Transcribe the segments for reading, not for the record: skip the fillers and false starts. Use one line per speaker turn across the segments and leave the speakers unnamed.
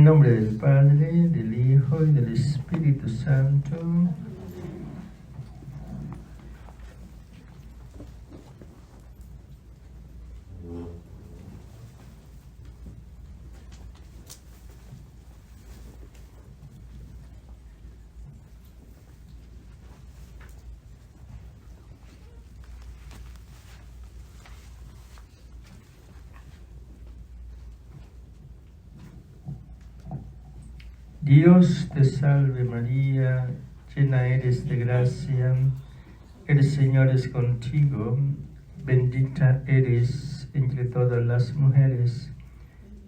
el nombre del Padre, del Hijo y del Espíritu Santo. Dios te salve María, llena eres de gracia, el Señor es contigo, bendita eres entre todas las mujeres,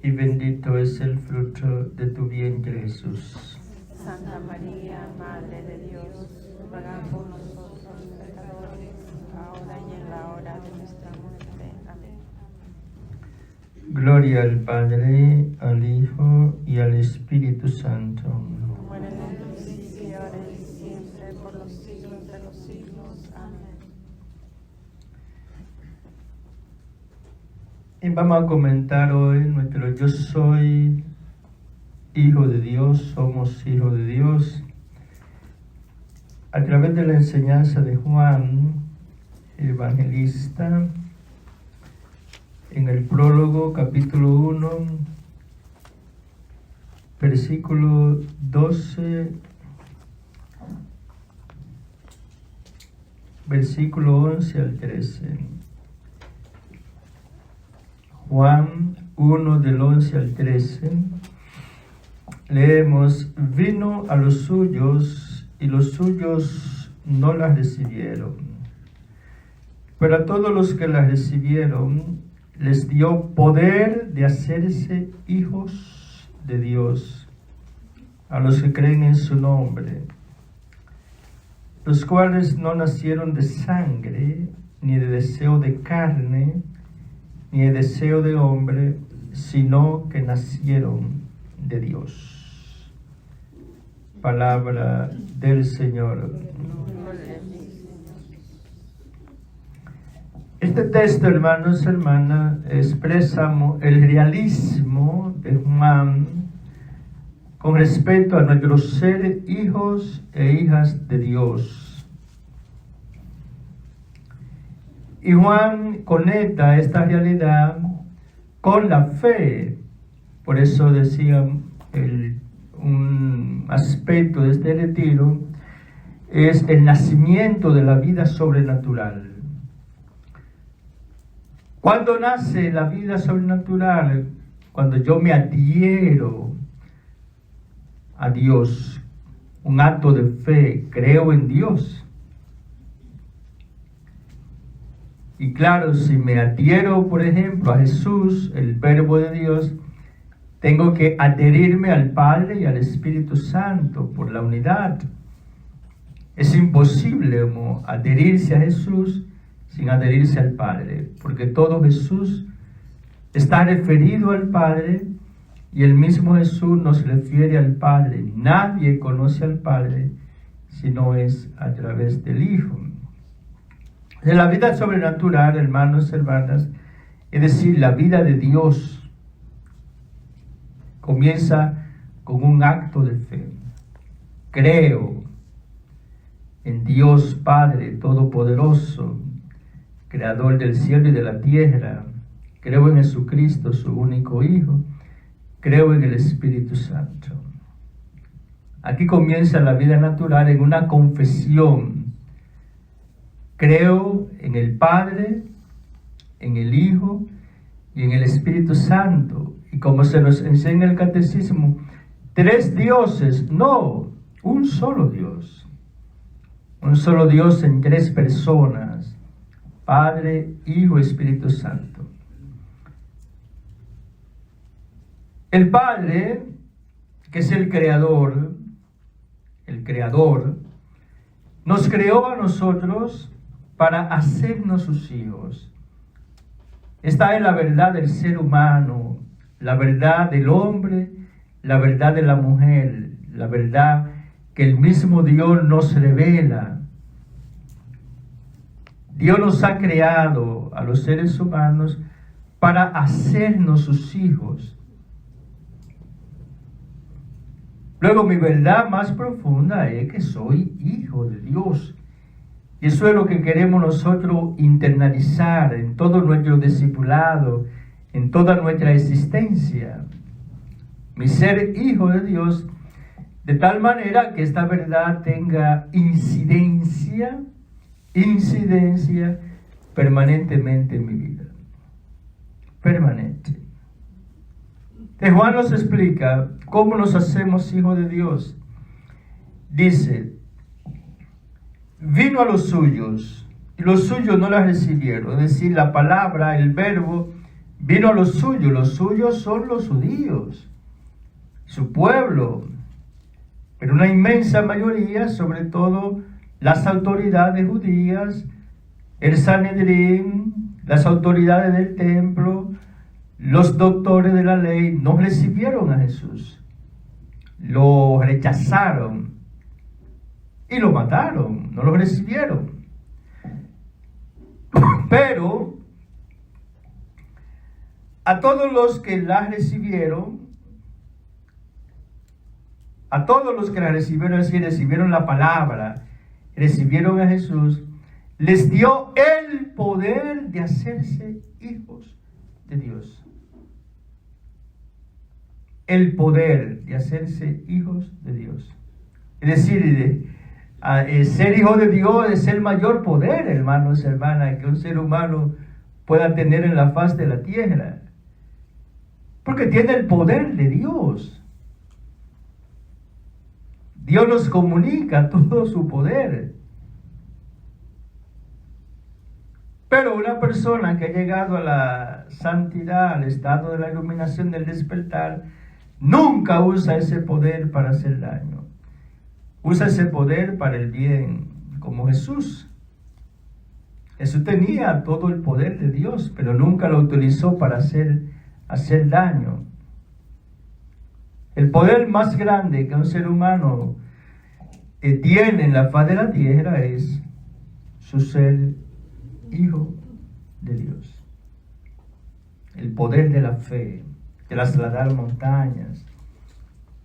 y bendito es el fruto de tu vientre Jesús.
Santa María, Madre de Dios, ruega por nosotros pecadores, ahora y en la hora de nuestra muerte. Amén.
Gloria al Padre, al Hijo y al Espíritu Santo.
Como era en el principio, ahora y siempre, por los siglos de los siglos. Amén.
Y vamos a comentar hoy nuestro Yo soy hijo de Dios, somos hijos de Dios, a través de la enseñanza de Juan, el evangelista, en el prólogo, capítulo 1, versículo 12, versículo 11 al 13. Juan 1, del 11 al 13, leemos: vino a los suyos y los suyos no la recibieron, pero a todos los que la recibieron les dio poder de hacerse hijos de Dios, a los que creen en su nombre, los cuales no nacieron de sangre, ni de deseo de carne, ni de deseo de hombre, sino que nacieron de Dios. Palabra del Señor. Este texto, hermanos y hermanas, expresa el realismo de Juan con respecto a nuestros ser hijos e hijas de Dios. Y Juan conecta esta realidad con la fe. Por eso decía un aspecto de este retiro es el nacimiento de la vida sobrenatural. ¿Cuándo nace la vida sobrenatural? Cuando yo me adhiero a Dios, un acto de fe, creo en Dios. Y claro, si me adhiero, por ejemplo, a Jesús, el Verbo de Dios, tengo que adherirme al Padre y al Espíritu Santo por la unidad. Es imposible adherirse a Jesús sin adherirse al Padre, porque todo Jesús está referido al Padre y el mismo Jesús nos refiere al Padre. Nadie conoce al Padre si no es a través del Hijo. De la vida sobrenatural, hermanos y hermanas, es decir, la vida de Dios, comienza con un acto de fe. Creo en Dios Padre Todopoderoso, Creador del cielo y de la tierra. Creo en Jesucristo, su único Hijo. Creo en el Espíritu Santo. Aquí comienza la vida natural en una confesión. Creo en el Padre, en el Hijo y en el Espíritu Santo. Y como se nos enseña en el Catecismo, 3 dioses, no, un solo Dios. Un solo Dios en 3 personas. Padre, Hijo, Espíritu Santo. El Padre, que es el Creador, nos creó a nosotros para hacernos sus hijos. Esta es la verdad del ser humano, la verdad del hombre, la verdad de la mujer, la verdad que el mismo Dios nos revela. Dios nos ha creado a los seres humanos para hacernos sus hijos. Luego, mi verdad más profunda es que soy hijo de Dios. Y eso es lo que queremos nosotros internalizar en todo nuestro discipulado, en toda nuestra existencia. Mi ser hijo de Dios, de tal manera que esta verdad tenga incidencia permanentemente en mi vida. Permanente. De Juan nos explica cómo nos hacemos hijos de Dios. Dice, vino a los suyos, y los suyos no la recibieron. Es decir, la palabra, el verbo, vino a los suyos son los judíos, su pueblo, pero una inmensa mayoría, sobre todo las autoridades judías, el Sanedrín, las autoridades del templo, los doctores de la ley, no recibieron a Jesús, lo rechazaron y lo mataron, no lo recibieron. Pero a todos los que la recibieron, es decir, recibieron la palabra, recibieron a Jesús, les dio el poder de hacerse hijos de Dios. El poder de hacerse hijos de Dios. Es decir, ser hijo de Dios es el mayor poder, hermanos y hermanas, que un ser humano pueda tener en la faz de la tierra. Porque tiene el poder de Dios. Dios nos comunica todo su poder. Pero una persona que ha llegado a la santidad, al estado de la iluminación del despertar, nunca usa ese poder para hacer daño. Usa ese poder para el bien, como Jesús. Jesús tenía todo el poder de Dios, pero nunca lo utilizó para hacer daño. El poder más grande que un ser humano tiene en la faz de la tierra es su ser hijo de Dios. El poder de la fe, de trasladar montañas.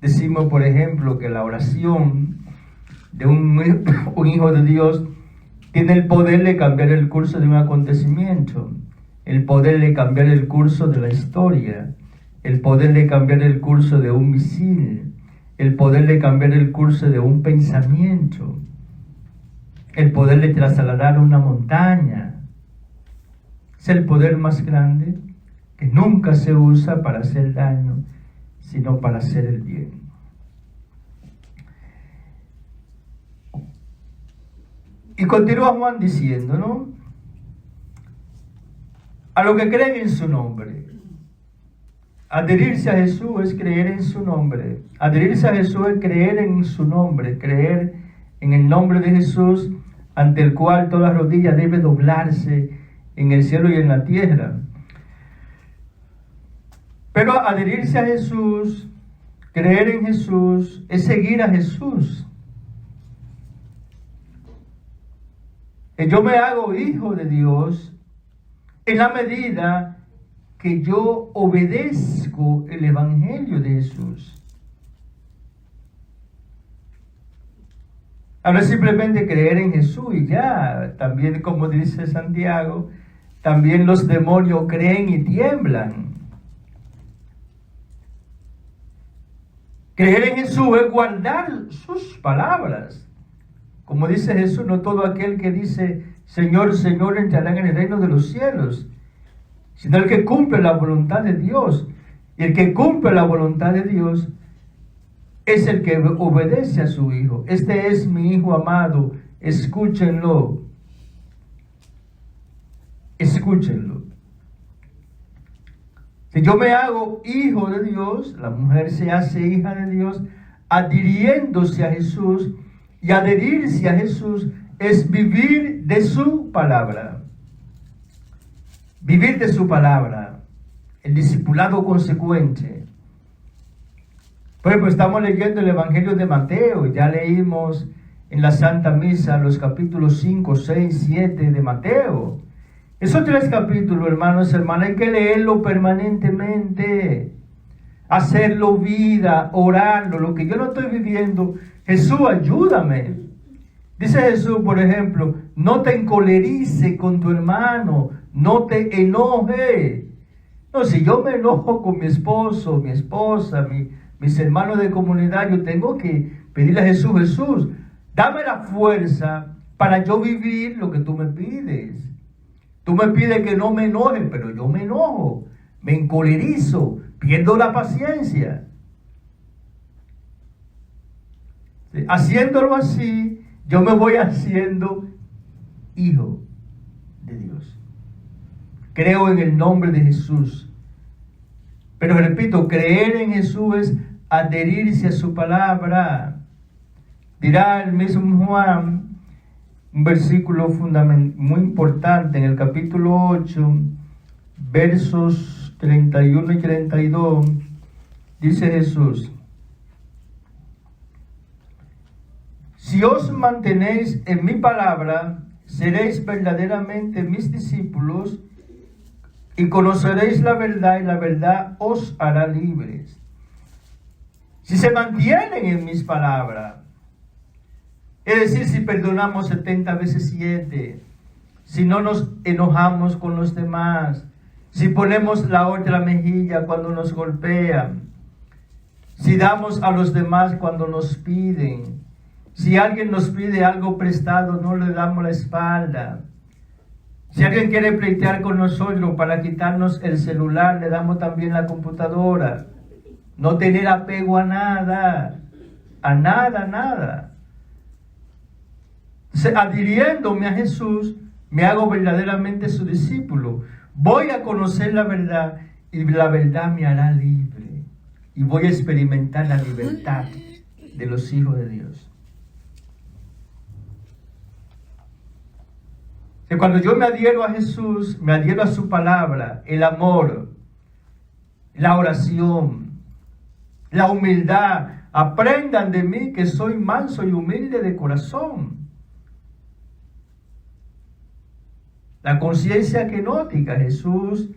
Decimos, por ejemplo, que la oración de un hijo de Dios tiene el poder de cambiar el curso de un acontecimiento, el poder de cambiar el curso de la historia, el poder de cambiar el curso de un misil, el poder de cambiar el curso de un pensamiento, el poder de trasladar una montaña. Es el poder más grande que nunca se usa para hacer daño, sino para hacer el bien. Y continúa Juan diciendo, ¿no? A los que creen en su nombre. Adherirse a Jesús es creer en su nombre. Adherirse a Jesús es creer en su nombre, creer en el nombre de Jesús, ante el cual toda rodilla debe doblarse en el cielo y en la tierra. Pero adherirse a Jesús, creer en Jesús, es seguir a Jesús. Yo me hago hijo de Dios en la medida que yo obedezco el Evangelio de Jesús. Ahora simplemente creer en Jesús y ya. También, como dice Santiago, también los demonios creen y tiemblan. Creer en Jesús es guardar sus palabras. Como dice Jesús, no todo aquel que dice Señor, Señor entrará en el reino de los cielos, sino el que cumple la voluntad de Dios. Y el que cumple la voluntad de Dios es el que obedece a su Hijo. Este es mi Hijo amado, escúchenlo. Escúchenlo. Si yo me hago hijo de Dios, la mujer se hace hija de Dios, adhiriéndose a Jesús, y adherirse a Jesús es vivir de su palabra. Vivir de su palabra, el discipulado consecuente. Por ejemplo, estamos leyendo el Evangelio de Mateo, ya leímos en la Santa Misa los capítulos 5, 6, 7 de Mateo. Esos 3 capítulos, hermanos y hermanas, hay que leerlo permanentemente. hacerlo vida, orarlo, lo que yo no estoy viviendo. Jesús, ayúdame. Dice Jesús, por ejemplo, no te encolerices con tu hermano, no te enojes. No, si yo me enojo con mi esposo, mi esposa, mis hermanos de comunidad, yo tengo que pedirle a Jesús, Jesús, dame la fuerza para yo vivir lo que tú me pides. Tú me pides que no me enoje, pero yo me enojo, me encolerizo, pierdo la paciencia. ¿Sí? Haciéndolo así, yo me voy haciendo hijo de Dios. Creo en el nombre de Jesús. Pero repito, creer en Jesús es adherirse a su palabra. Dirá el mismo Juan, un versículo muy importante en el capítulo 8, versos 31 y 32, dice Jesús: si os mantenéis en mi palabra, seréis verdaderamente mis discípulos y conoceréis la verdad, y la verdad os hará libres. Si se mantienen en mis palabras, es decir, si perdonamos 70 veces 7, si no nos enojamos con los demás, si ponemos la otra mejilla cuando nos golpean, si damos a los demás cuando nos piden, si alguien nos pide algo prestado, no le damos la espalda. Si alguien quiere pleitear con nosotros para quitarnos el celular, le damos también la computadora. No tener apego a nada, nada. Adhiriéndome a Jesús, me hago verdaderamente su discípulo. Voy a conocer la verdad y la verdad me hará libre. Y voy a experimentar la libertad de los hijos de Dios. Que cuando yo me adhiero a Jesús, me adhiero a su palabra, el amor, la oración, la humildad. Aprendan de mí que soy manso y humilde de corazón. La conciencia kenótica. Jesús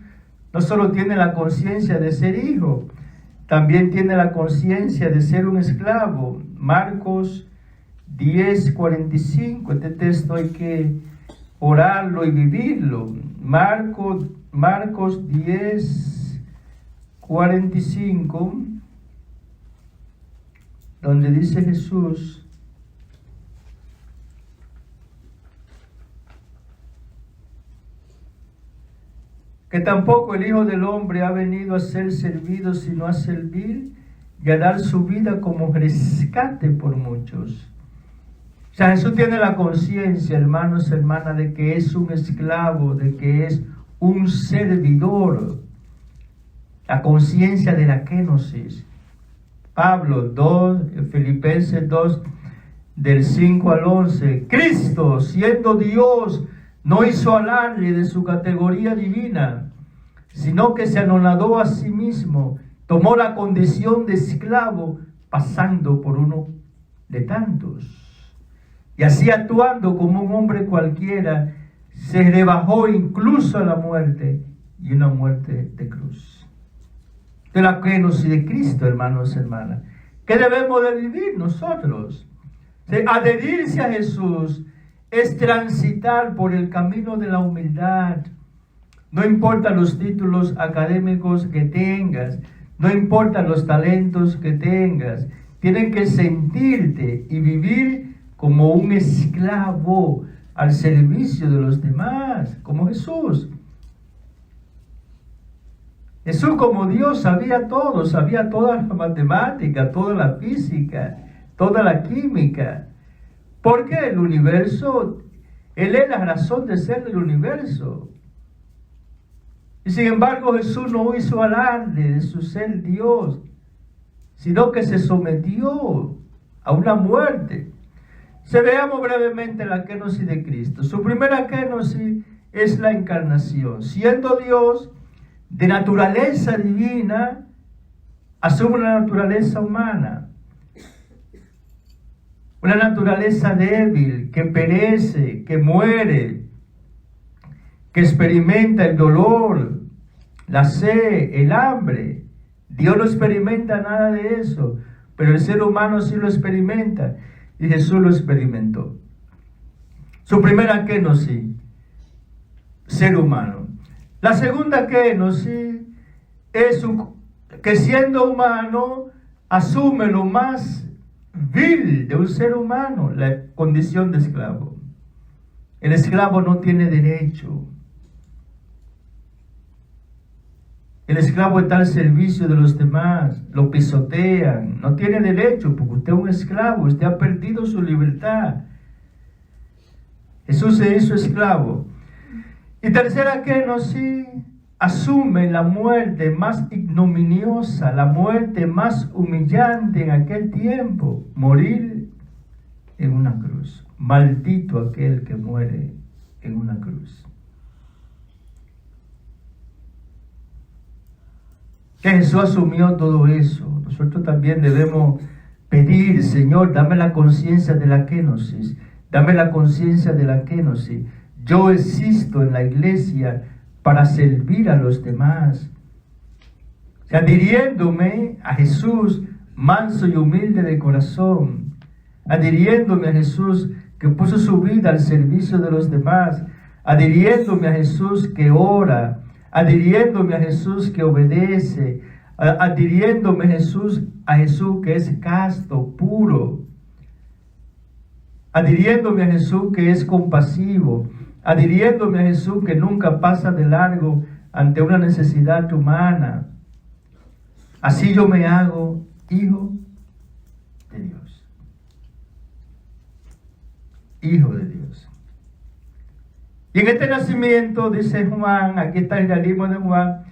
no solo tiene la conciencia de ser hijo, también tiene la conciencia de ser un esclavo. Marcos 10:45. Este texto hay que orarlo y vivirlo. Marcos 10:45, donde dice Jesús: que tampoco el Hijo del Hombre ha venido a ser servido, sino a servir y a dar su vida como rescate por muchos. O sea, Jesús tiene la conciencia, hermanos, hermanas, de que es un esclavo, de que es un servidor. La conciencia de la kenosis. Pablo 2, Filipenses 2, del 5 al 11. Cristo, siendo Dios, no hizo alarde de su categoría divina, sino que se anonadó a sí mismo, tomó la condición de esclavo, pasando por uno de tantos. Y así, actuando como un hombre cualquiera, se rebajó incluso a la muerte, y una muerte de cruz. De la kenosis de Cristo, hermanos y hermanas. ¿Qué debemos de vivir nosotros? Adherirse a Jesús es transitar por el camino de la humildad. No importa los títulos académicos que tengas, no importa los talentos que tengas, tienen que sentirte y vivir como un esclavo al servicio de los demás, como Jesús. Jesús, como Dios, sabía todo, sabía toda la matemática, toda la física, toda la química. Porque el universo, Él es la razón de ser del universo. Y sin embargo, Jesús no hizo alarde de su ser Dios, sino que se sometió a una muerte. Veamos brevemente la kenosis de Cristo. Su primera kenosis es la encarnación. Siendo Dios de naturaleza divina, asume una naturaleza humana. Una naturaleza débil, que perece, que muere, que experimenta el dolor, la sed, el hambre, Dios no experimenta nada de eso, pero el ser humano sí lo experimenta, y Jesús lo experimentó. Su primera kenosis, ser humano. La segunda kenosis es que siendo humano asume lo más vil de un ser humano, la condición de esclavo. El esclavo no tiene derecho. El esclavo está al servicio de los demás, lo pisotean, no tiene derecho porque usted es un esclavo, usted ha perdido su libertad. Jesús se hizo esclavo. Y tercera kenosis, asume la muerte más ignominiosa, la muerte más humillante en aquel tiempo, morir en una cruz. Maldito aquel que muere en una cruz. Que Jesús asumió todo eso. Nosotros también debemos pedir, Señor, dame la conciencia de la kenosis, dame la conciencia de la kenosis. Yo existo en la iglesia para servir a los demás, adhiriéndome a Jesús, manso y humilde de corazón, adhiriéndome a Jesús que puso su vida al servicio de los demás, adhiriéndome a Jesús que ora, adhiriéndome a Jesús que obedece, adhiriéndome a Jesús que es casto, puro, adhiriéndome a Jesús que es compasivo, adhiriéndome a Jesús que nunca pasa de largo ante una necesidad humana. Así yo me hago hijo de Dios. Hijo de Dios. Y en este nacimiento, dice Juan, aquí está el realismo de Juan,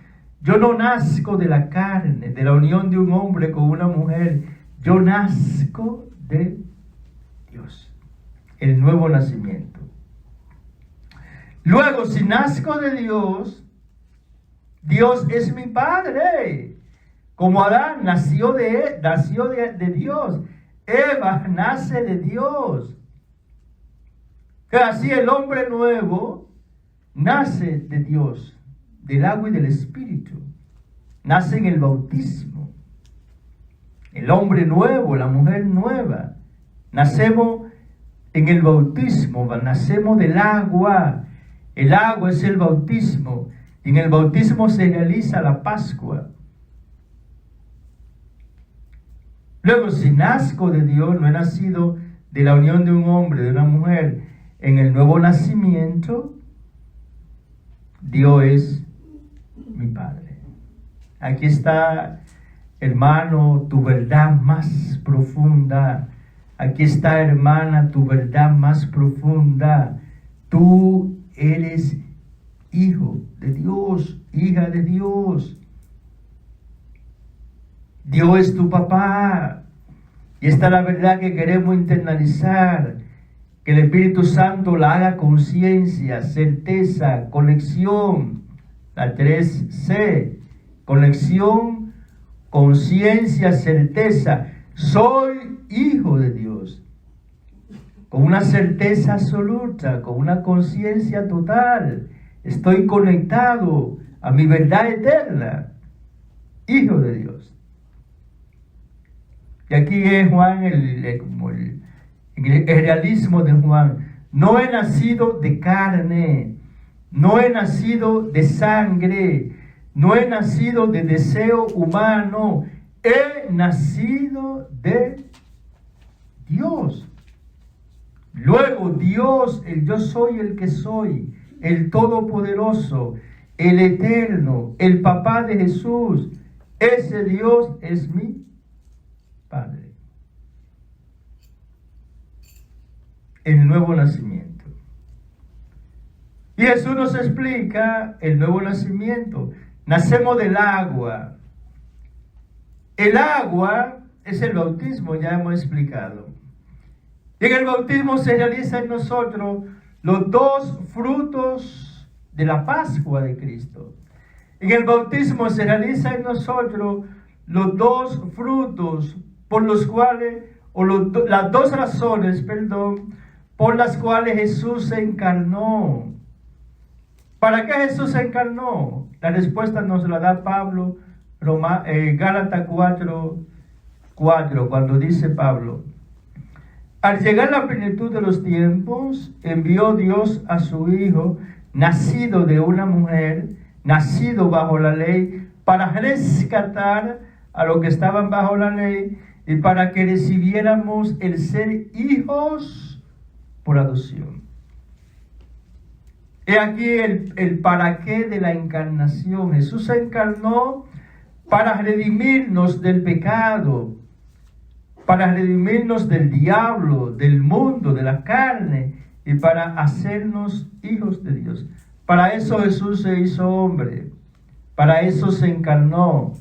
yo no nazco de la carne, de la unión de un hombre con una mujer, yo nazco de Dios. El nuevo nacimiento. Luego, si nazco de Dios, Dios es mi Padre. Como Adán nació de Dios, Eva nace de Dios. Que así el hombre nuevo nace de Dios, del agua y del Espíritu. Nace en el bautismo. El hombre nuevo, la mujer nueva. Nacemos en el bautismo, nacemos del agua. El agua es el bautismo. Y en el bautismo se realiza la Pascua. Luego, si nazco de Dios, no he nacido de la unión de un hombre, de una mujer, en el nuevo nacimiento, Dios es mi Padre. Aquí está, hermano, tu verdad más profunda. Aquí está, hermana, tu verdad más profunda. Tú eres hijo de Dios, hija de Dios. Dios es tu papá. Y esta es la verdad que queremos internalizar. Que el Espíritu Santo la haga conciencia, certeza, conexión. La 3C. Conexión, conciencia, certeza. Soy hijo de Dios. Con una certeza absoluta, con una conciencia total. Estoy conectado a mi verdad eterna. Hijo de Dios. Y aquí es Juan, el realismo de Juan. No he nacido de carne, no he nacido de sangre, no he nacido de deseo humano, he nacido de Dios. Luego Dios, el yo soy el que soy, el todopoderoso, el eterno, el papá de Jesús, ese Dios es mi Padre. El nuevo nacimiento. Y Jesús nos explica el nuevo nacimiento. Nacemos del agua. El agua es el bautismo, ya hemos explicado. Y en el bautismo se realiza en nosotros los dos frutos de la Pascua de Cristo. En el bautismo se realiza en nosotros los dos frutos por los cuales, las dos razones, por las cuales Jesús se encarnó. ¿Para qué Jesús se encarnó? La respuesta nos la da Pablo Gálatas 4:4, cuando dice Pablo: al llegar la plenitud de los tiempos, envió Dios a su Hijo, nacido de una mujer, nacido bajo la ley, para rescatar a los que estaban bajo la ley y para que recibiéramos el ser hijos por adopción. He aquí el para qué de la encarnación. Jesús se encarnó para redimirnos del pecado, para redimirnos del diablo, del mundo, de la carne, y para hacernos hijos de Dios. Para eso Jesús se hizo hombre, para eso se encarnó.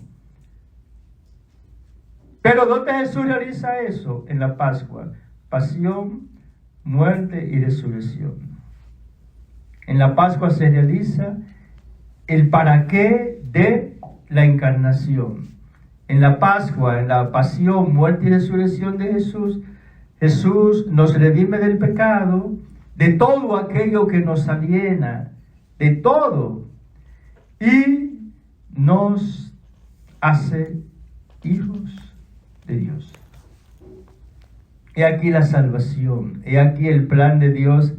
Pero ¿dónde Jesús realiza eso? En la Pascua: pasión, muerte y resurrección. En la Pascua se realiza el para qué de la encarnación. En la Pascua, en la pasión, muerte y resurrección de Jesús, Jesús nos redime del pecado, de todo aquello que nos aliena, de todo, y nos hace hijos de Dios. He aquí la salvación, he aquí el plan de Dios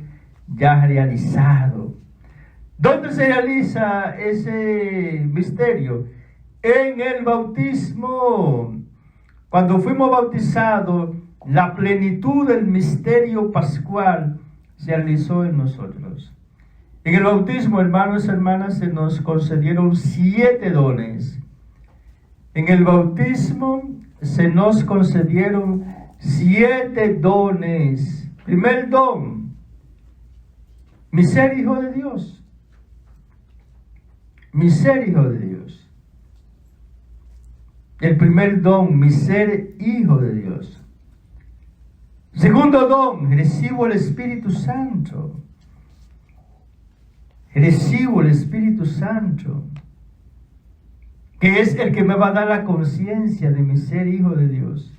ya realizado. ¿Dónde se realiza ese misterio? En el bautismo. Cuando fuimos bautizados, la plenitud del misterio pascual se realizó en nosotros. En el bautismo, hermanos y hermanas, se nos concedieron 7 dones. En el bautismo se nos concedieron 7 dones. Primer don: mi ser hijo de Dios. Mi ser hijo de Dios. El primer don: mi ser hijo de Dios. Segundo don: recibo el Espíritu Santo. Recibo el Espíritu Santo, que es el que me va a dar la conciencia de mi ser hijo de Dios.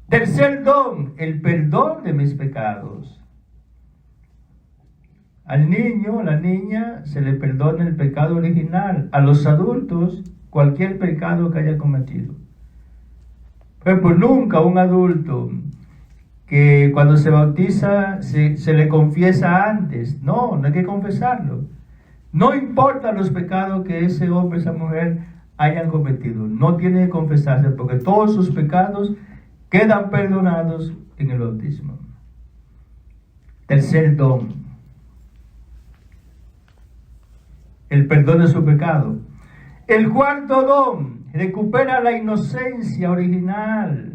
Tercer don: el perdón de mis pecados. Al niño, a la niña, se le perdona el pecado original. A los adultos, cualquier pecado que haya cometido. Por ejemplo, nunca un adulto que cuando se bautiza se le confiesa antes. No, no hay que confesarlo. No importa los pecados que ese hombre, esa mujer hayan cometido. No tiene que confesarse, porque todos sus pecados quedan perdonados en el bautismo. Tercer don: el perdón de su pecado. El cuarto don: recupera la inocencia original.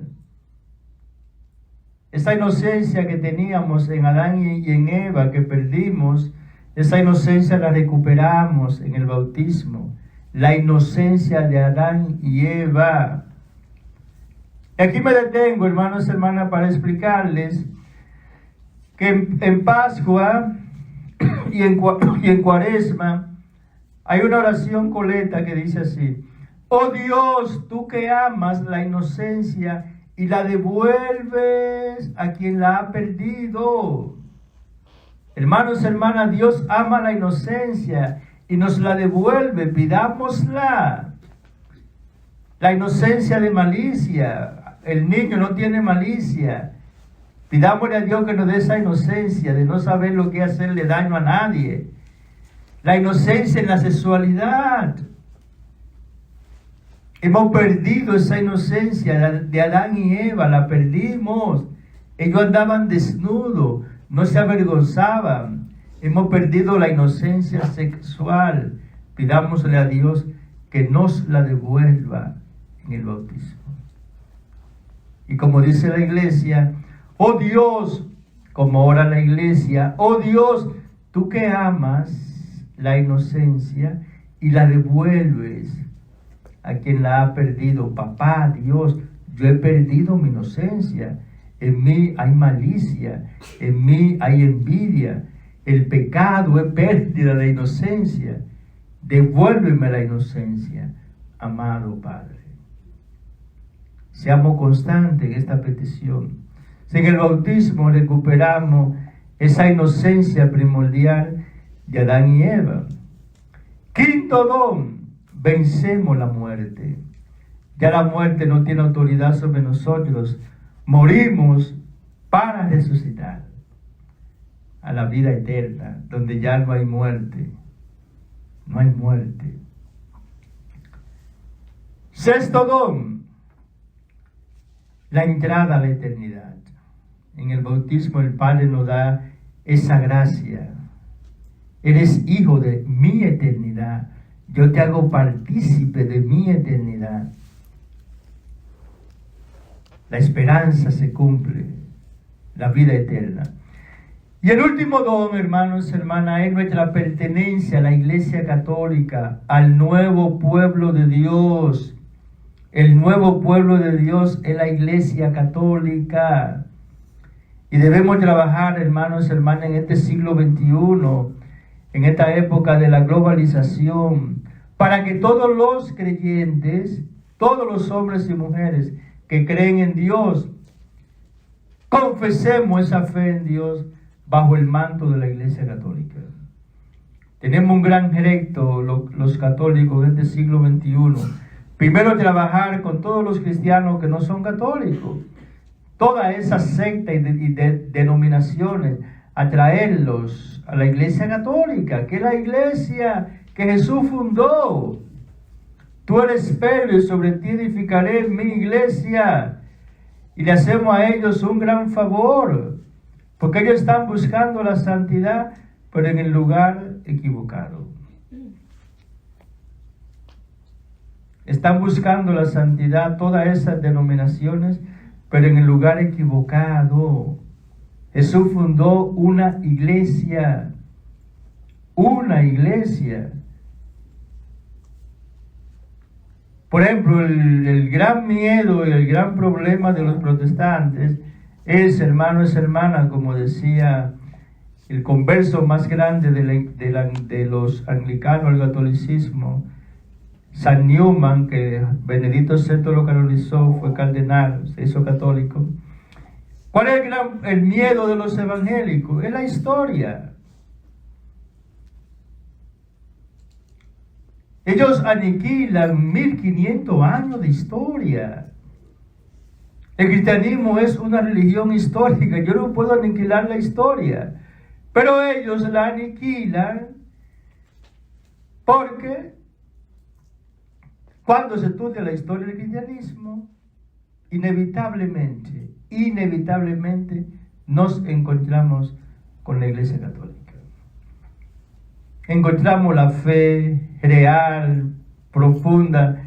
Esa inocencia que teníamos en Adán y en Eva, que perdimos, esa inocencia la recuperamos en el bautismo. La inocencia de Adán y Eva. Aquí me detengo, hermanos y hermanas, para explicarles que en Pascua y en Cuaresma hay una oración coleta que dice así: oh Dios, tú que amas la inocencia y la devuelves a quien la ha perdido. Hermanos y hermanas, Dios ama la inocencia y nos la devuelve. Pidámosla. La inocencia de malicia. El niño no tiene malicia. Pidámosle a Dios que nos dé esa inocencia de no saber lo que hacerle daño a nadie. La inocencia en la sexualidad. Hemos perdido esa inocencia de Adán y Eva, la perdimos. Ellos andaban desnudos, no se avergonzaban. Hemos perdido la inocencia sexual. Pidámosle a Dios que nos la devuelva en el bautismo. Y como dice la iglesia: oh Dios, como ora la iglesia, oh Dios, tú que amas la inocencia y la devuelves a quien la ha perdido. Papá Dios, yo he perdido mi inocencia. En mí hay malicia, en mí hay envidia. El pecado es pérdida de inocencia. Devuélveme la inocencia, amado Padre. Seamos constantes en esta petición. Si en el bautismo recuperamos esa inocencia primordial de Adán y Eva. Quinto don, vencemos la muerte. Ya la muerte no tiene autoridad sobre nosotros. Morimos para resucitar a la vida eterna, donde ya no hay muerte. No hay muerte. Sexto don, la entrada a la eternidad. En el bautismo el Padre nos da esa gracia. Eres hijo de mi eternidad. Yo te hago partícipe de mi eternidad. La esperanza se cumple, la vida eterna. Y el último don, hermanos y hermanas, es nuestra pertenencia a la Iglesia Católica, al nuevo pueblo de Dios. El nuevo pueblo de Dios es la Iglesia Católica. Y debemos trabajar, hermanos y hermanas, en este siglo XXI, en esta época de la globalización, para que todos los creyentes, todos los hombres y mujeres que creen en Dios, confesemos esa fe en Dios bajo el manto de la Iglesia Católica. Tenemos un gran reto los católicos en este siglo XXI. Primero, trabajar con todos los cristianos que no son católicos, todas esas sectas y denominaciones, atraerlos a la Iglesia Católica, que es la iglesia que Jesús fundó. Tú eres Pedro y sobre ti edificaré mi iglesia. Y le hacemos a ellos un gran favor, porque ellos están buscando la santidad, pero en el lugar equivocado. Están buscando la santidad, todas esas denominaciones, pero en el lugar equivocado. Jesús fundó una iglesia. Una iglesia. Por ejemplo, el gran miedo y el gran problema de los protestantes es, hermanos y hermanas, como decía el converso más grande de los anglicanos al catolicismo, San Newman, que Benedicto VI lo canonizó, fue cardenal, se hizo católico. ¿Cuál es el miedo de los evangélicos? Es la historia. Ellos aniquilan 1500 años de historia. El cristianismo es una religión histórica. Yo no puedo aniquilar la historia, pero ellos la aniquilan porque cuando se estudia la historia del cristianismo, inevitablemente nos encontramos con la Iglesia Católica. Encontramos la fe real, profunda,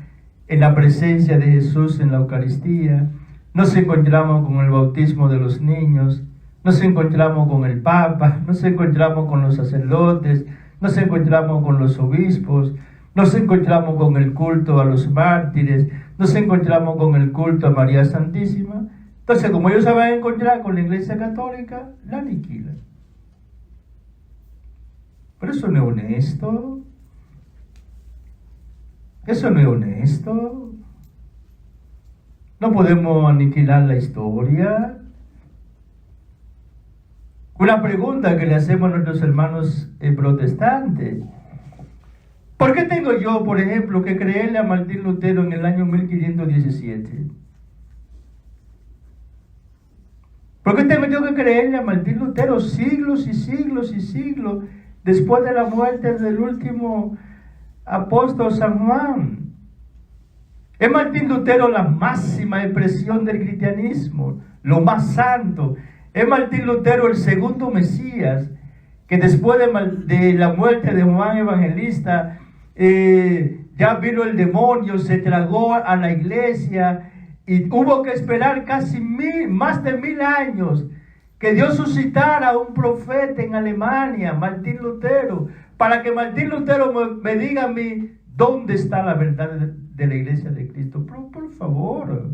en la presencia de Jesús en la Eucaristía. Nos encontramos con el bautismo de los niños, nos encontramos con el Papa, nos encontramos con los sacerdotes, nos encontramos con los obispos, nos encontramos con el culto a los mártires, nos encontramos con el culto a María Santísima. Entonces, como ellos se van a encontrar con la Iglesia Católica, la aniquilan. Pero eso no es honesto. Eso no es honesto. No podemos aniquilar la historia. Una pregunta que le hacemos a nuestros hermanos protestantes. ¿Por qué tengo yo, por ejemplo, que creerle a Martín Lutero en el año 1517? ¿Por qué tengo yo que creerle a Martín Lutero siglos y siglos y siglos después de la muerte del último apóstol San Juan? Es Martín Lutero la máxima expresión del cristianismo, lo más santo. Es Martín Lutero el segundo Mesías, que después de la muerte de Juan Evangelista, ya vino el demonio, se tragó a la iglesia y hubo que esperar casi más de 1000 años que Dios suscitara a un profeta en Alemania, Martín Lutero, para que Martín Lutero me diga a mí dónde está la verdad de la iglesia de Cristo. Por favor.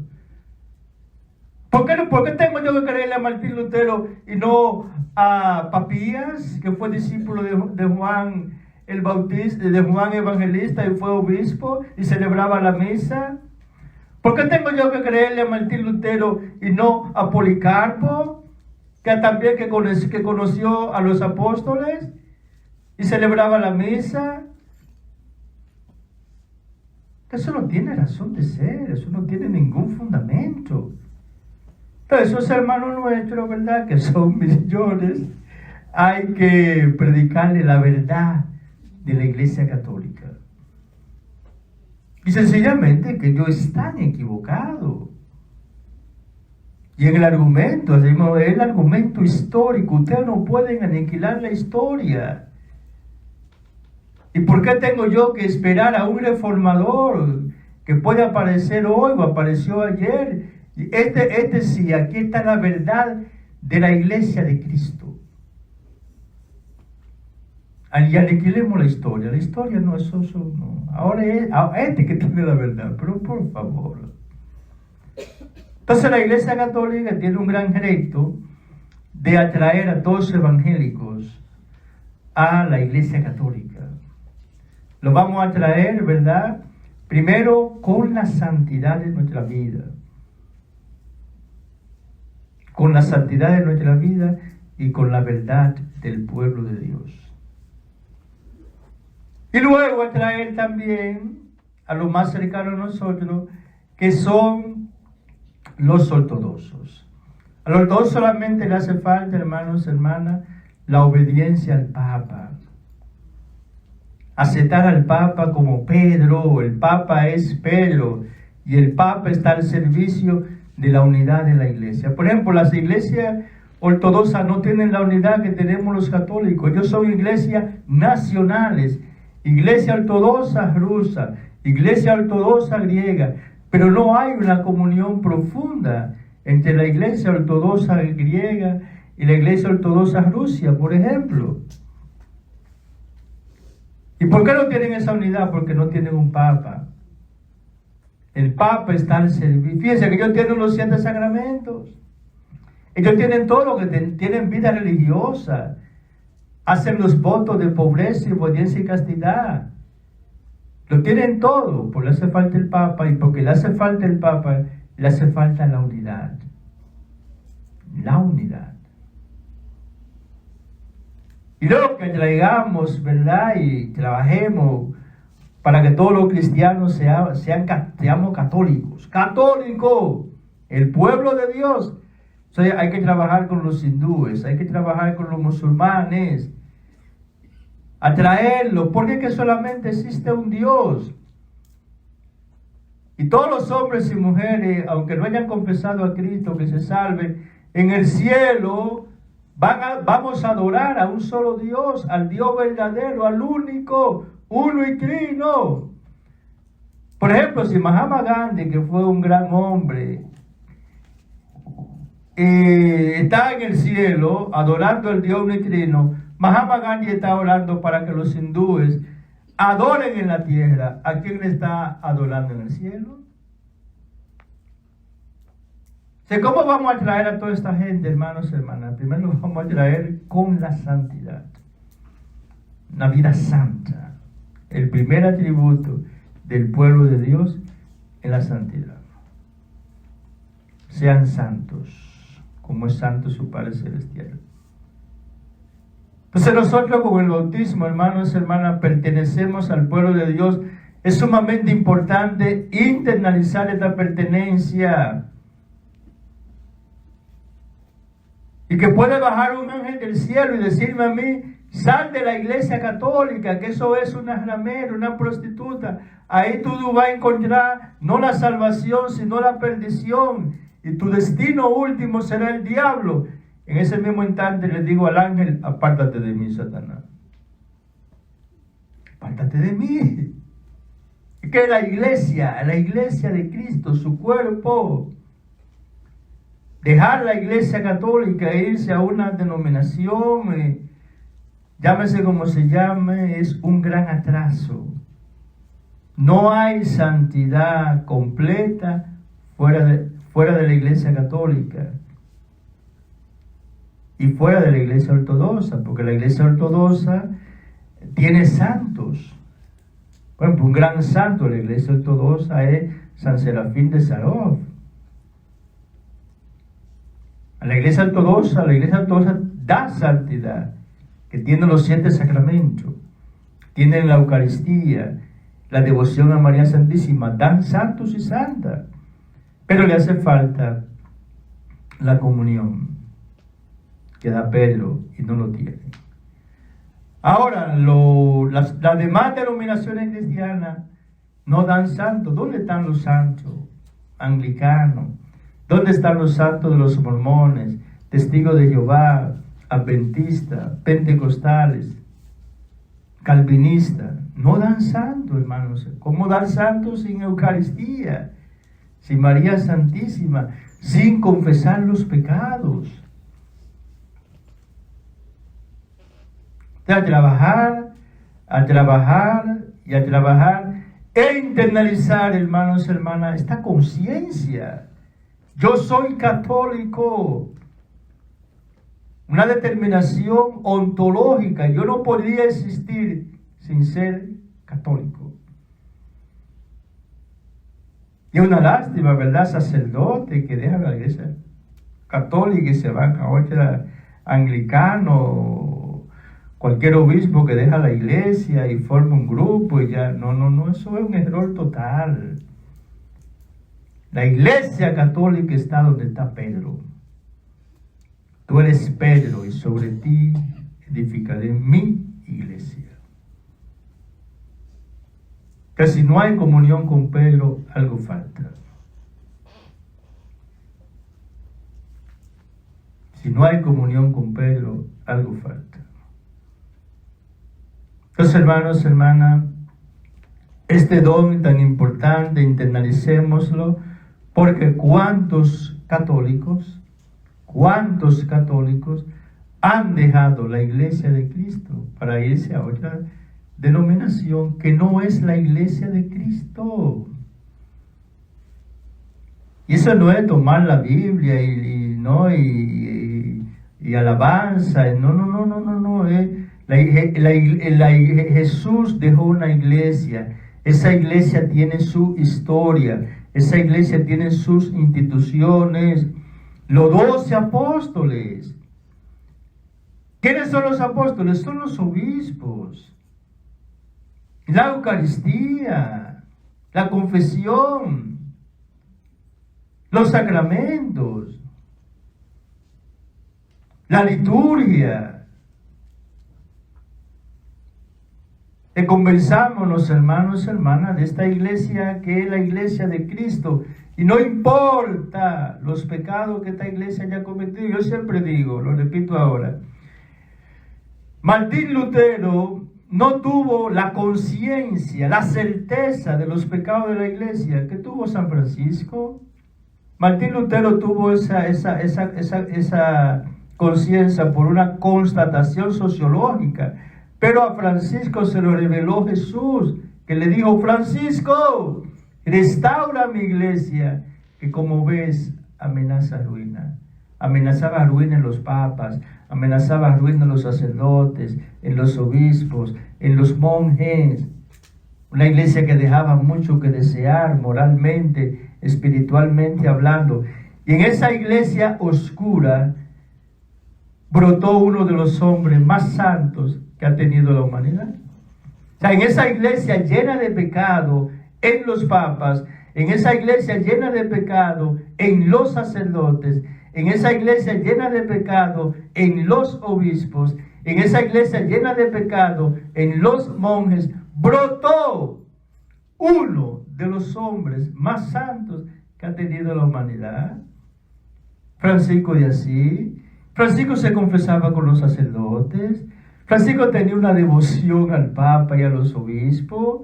¿Por qué tengo yo que creerle a Martín Lutero y no a Papías, que fue discípulo de Juan el Bautista, de Juan Evangelista, y fue obispo y celebraba la misa? ¿Por qué tengo yo que creerle a Martín Lutero y no a Policarpo, que también que conoció a los apóstoles y celebraba la misa? Eso no tiene razón de ser, eso no tiene ningún fundamento. Entonces, esos hermanos nuestros, ¿verdad? Que son millones, hay que predicarle la verdad de la Iglesia Católica. Y sencillamente que ellos están equivocados. Y en el argumento, decimos, el argumento histórico, ustedes no pueden aniquilar la historia. ¿Y por qué tengo yo que esperar a un reformador que puede aparecer hoy o apareció ayer? Sí, aquí está la verdad de la Iglesia de Cristo. Y aniquilemos la historia. La historia no es eso, no. Ahora es que tiene la verdad, pero por favor. Entonces la Iglesia Católica tiene un gran reto de atraer a todos los evangélicos a la Iglesia Católica. Lo vamos a traer, ¿verdad? Primero, con la santidad de nuestra vida. Con la santidad de nuestra vida y con la verdad del pueblo de Dios. Y luego a traer también a los más cercanos a nosotros, que son los ortodoxos. A los ortodoxos solamente le hace falta, hermanos, hermanas, la obediencia al Papa. Aceptar al Papa como Pedro, el Papa es Pedro, y el Papa está al servicio de la unidad de la Iglesia. Por ejemplo, las iglesias ortodoxas no tienen la unidad que tenemos los católicos. Ellos son iglesias nacionales, Iglesia Ortodoxa rusa, Iglesia Ortodoxa griega, pero no hay una comunión profunda entre la Iglesia Ortodoxa griega y la Iglesia Ortodoxa rusa, por ejemplo. ¿Y por qué no tienen esa unidad? Porque no tienen un Papa. El Papa está al servicio. Fíjense que ellos tienen los 7 sacramentos. Ellos tienen todo lo que tienen vida religiosa. Hacen los votos de pobreza y obediencia y castidad. Lo tienen todo. Porque le hace falta el Papa. Y porque le hace falta el Papa, le hace falta la unidad. La unidad. Y luego que traigamos, ¿verdad? Y trabajemos para que todos los cristianos seamos católicos. ¡Católicos! El pueblo de Dios. O sea, hay que trabajar con los hindúes, hay que trabajar con los musulmanes. Atraerlos, porque es que solamente existe un Dios. Y todos los hombres y mujeres, aunque no hayan confesado a Cristo, que se salven, en el cielo vamos a adorar a un solo Dios, al Dios verdadero, al único, uno y trino. Por ejemplo, si Mahatma Gandhi, que fue un gran hombre, está en el cielo adorando al Dios uno y trino, Mahatma Gandhi está orando para que los hindúes adoren en la tierra. ¿A quién le está adorando en el cielo? ¿Cómo vamos a traer a toda esta gente, hermanos y hermanas? Primero lo vamos a traer con la santidad. Una vida santa. El primer atributo del pueblo de Dios es la santidad. Sean santos, como es santo su Padre Celestial. Entonces nosotros con el bautismo, hermanos y hermanas, pertenecemos al pueblo de Dios. Es sumamente importante internalizar esta pertenencia. Y que puede bajar un ángel del cielo y decirme a mí, sal de la Iglesia Católica, que eso es una ramera, una prostituta. Ahí tú vas a encontrar no la salvación, sino la perdición. Y tu destino último será el diablo. En ese mismo instante le digo al ángel, apártate de mí, Satanás. Apártate de mí. Que la iglesia de Cristo, su cuerpo. Dejar la Iglesia Católica e irse a una denominación, llámese como se llame, es un gran atraso. No hay santidad completa fuera de la Iglesia Católica y fuera de la Iglesia Ortodoxa, porque la Iglesia Ortodoxa tiene santos. Por ejemplo, un gran santo de la Iglesia Ortodoxa es San Serafín de Sarov. La Iglesia Ortodoxa da santidad, que tiene los 7 sacramentos, tiene la Eucaristía, la devoción a María Santísima, tan santos y santas, pero le hace falta la comunión que da Pedro y no lo tiene. Ahora, las demás denominaciones cristianas no dan santos. ¿Dónde están los santos anglicanos? ¿Dónde están los santos de los mormones, testigos de Jehová, adventistas, pentecostales, calvinistas? No dan santos, hermanos. ¿Cómo dar santos sin Eucaristía, sin María Santísima, sin confesar los pecados? A trabajar y a trabajar e internalizar, hermanos y hermanas, esta conciencia. Yo soy católico. Una determinación ontológica. Yo no podría existir sin ser católico. Y es una lástima, ¿verdad? Sacerdotes que dejan la iglesia católica y se van a otra anglicano. Cualquier obispo que deja la iglesia y forma un grupo y ya, no, eso es un error total. La iglesia católica está donde está Pedro. Tú eres Pedro y sobre ti edificaré mi iglesia. Que si no hay comunión con Pedro, algo falta. Si no hay comunión con Pedro, algo falta. Entonces, hermanos, hermanas, este don tan importante, internalicémoslo, porque ¿cuántos católicos han dejado la iglesia de Cristo para irse a otra denominación que no es la iglesia de Cristo? Y eso no es tomar la Biblia y alabanza, no, Jesús dejó una iglesia. Esa iglesia tiene su historia, esa iglesia tiene sus instituciones. Los 12 apóstoles. ¿Quiénes son los apóstoles? Son los obispos. La Eucaristía, la confesión, los sacramentos, la liturgia. Y conversamos los hermanos y hermanas de esta iglesia que es la iglesia de Cristo. Y no importa los pecados que esta iglesia haya cometido. Yo siempre digo, lo repito ahora. Martín Lutero no tuvo la conciencia, la certeza de los pecados de la iglesia que tuvo San Francisco. Martín Lutero tuvo esa conciencia por una constatación sociológica. Pero a Francisco se lo reveló Jesús, que le dijo: Francisco, restaura mi iglesia, que como ves, amenaza ruina. Amenazaba ruina en los papas, amenazaba ruina en los sacerdotes, en los obispos, en los monjes. Una iglesia que dejaba mucho que desear moralmente, espiritualmente hablando. Y en esa iglesia oscura brotó uno de los hombres más santos que ha tenido la humanidad. O sea, en esa iglesia llena de pecado en los papas, en esa iglesia llena de pecado en los sacerdotes, en esa iglesia llena de pecado en los obispos, en esa iglesia llena de pecado en los monjes, brotó uno de los hombres más santos que ha tenido la humanidad, Francisco de Asís. Francisco se confesaba con los sacerdotes. Francisco tenía una devoción al Papa y a los obispos.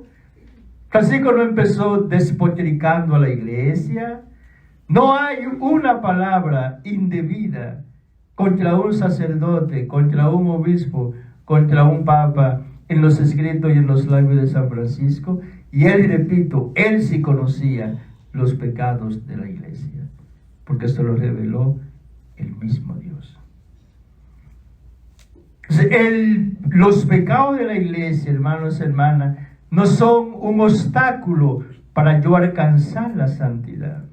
Francisco no empezó despotricando a la iglesia. No hay una palabra indebida contra un sacerdote, contra un obispo, contra un papa en los escritos y en los labios de San Francisco. Y él, repito, él sí conocía los pecados de la iglesia, porque se lo reveló el mismo Dios. Los pecados de la iglesia, hermanos y hermanas, no son un obstáculo para yo alcanzar la santidad.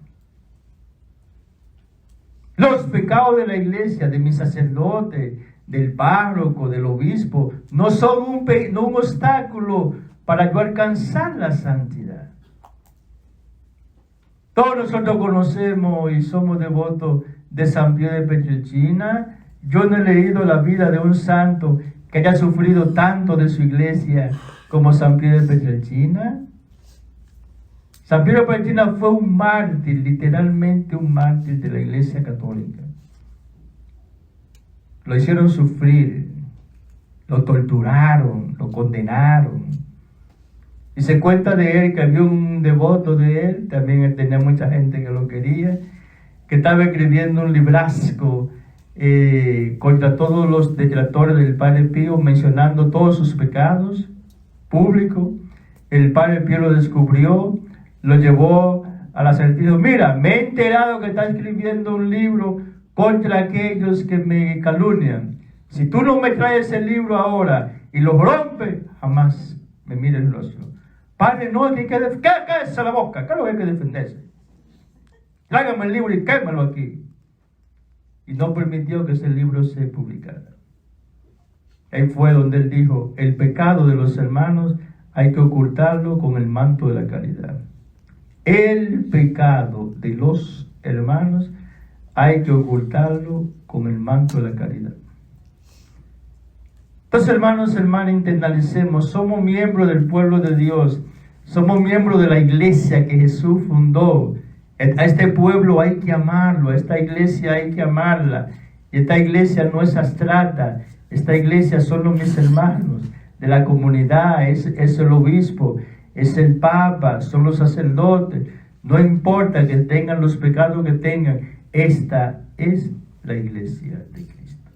Los pecados de la iglesia, de mi sacerdote, del párroco, del obispo, no son un obstáculo para yo alcanzar la santidad. Todos nosotros conocemos y somos devotos de San Pío de Pietrelcina. Yo no he leído la vida de un santo que haya sufrido tanto de su iglesia como San Pío de Pietrelcina. San Pío de Pietrelcina fue un mártir, literalmente un mártir de la Iglesia Católica. Lo hicieron sufrir, lo torturaron, lo condenaron. Y se cuenta de él que había un devoto de él, también él tenía mucha gente que lo quería, que estaba escribiendo un librasco contra todos los detractores del Padre Pío, mencionando todos sus pecados públicos. El Padre Pío lo descubrió, lo llevó a la certidumbre. Mira, me he enterado que está escribiendo un libro contra aquellos que me calumnian. Si tú no me traes el libro ahora y lo rompes, jamás me mires el rostro. Padre, no, hay que cállese la boca, ¿qué es lo que hay que defenderse? Tráigame el libro y quémalo aquí. Y no permitió que ese libro se publicara. Ahí fue donde él dijo, el pecado de los hermanos hay que ocultarlo con el manto de la caridad. El pecado de los hermanos hay que ocultarlo con el manto de la caridad. Entonces, hermanos, hermanas, internalicemos, somos miembros del pueblo de Dios, somos miembros de la iglesia que Jesús fundó. A este pueblo hay que amarlo, a esta iglesia hay que amarla. Y esta iglesia no es abstracta, esta iglesia son los mis hermanos de la comunidad, es el obispo, es el papa, son los sacerdotes. No importa que tengan los pecados que tengan, esta es la iglesia de Cristo.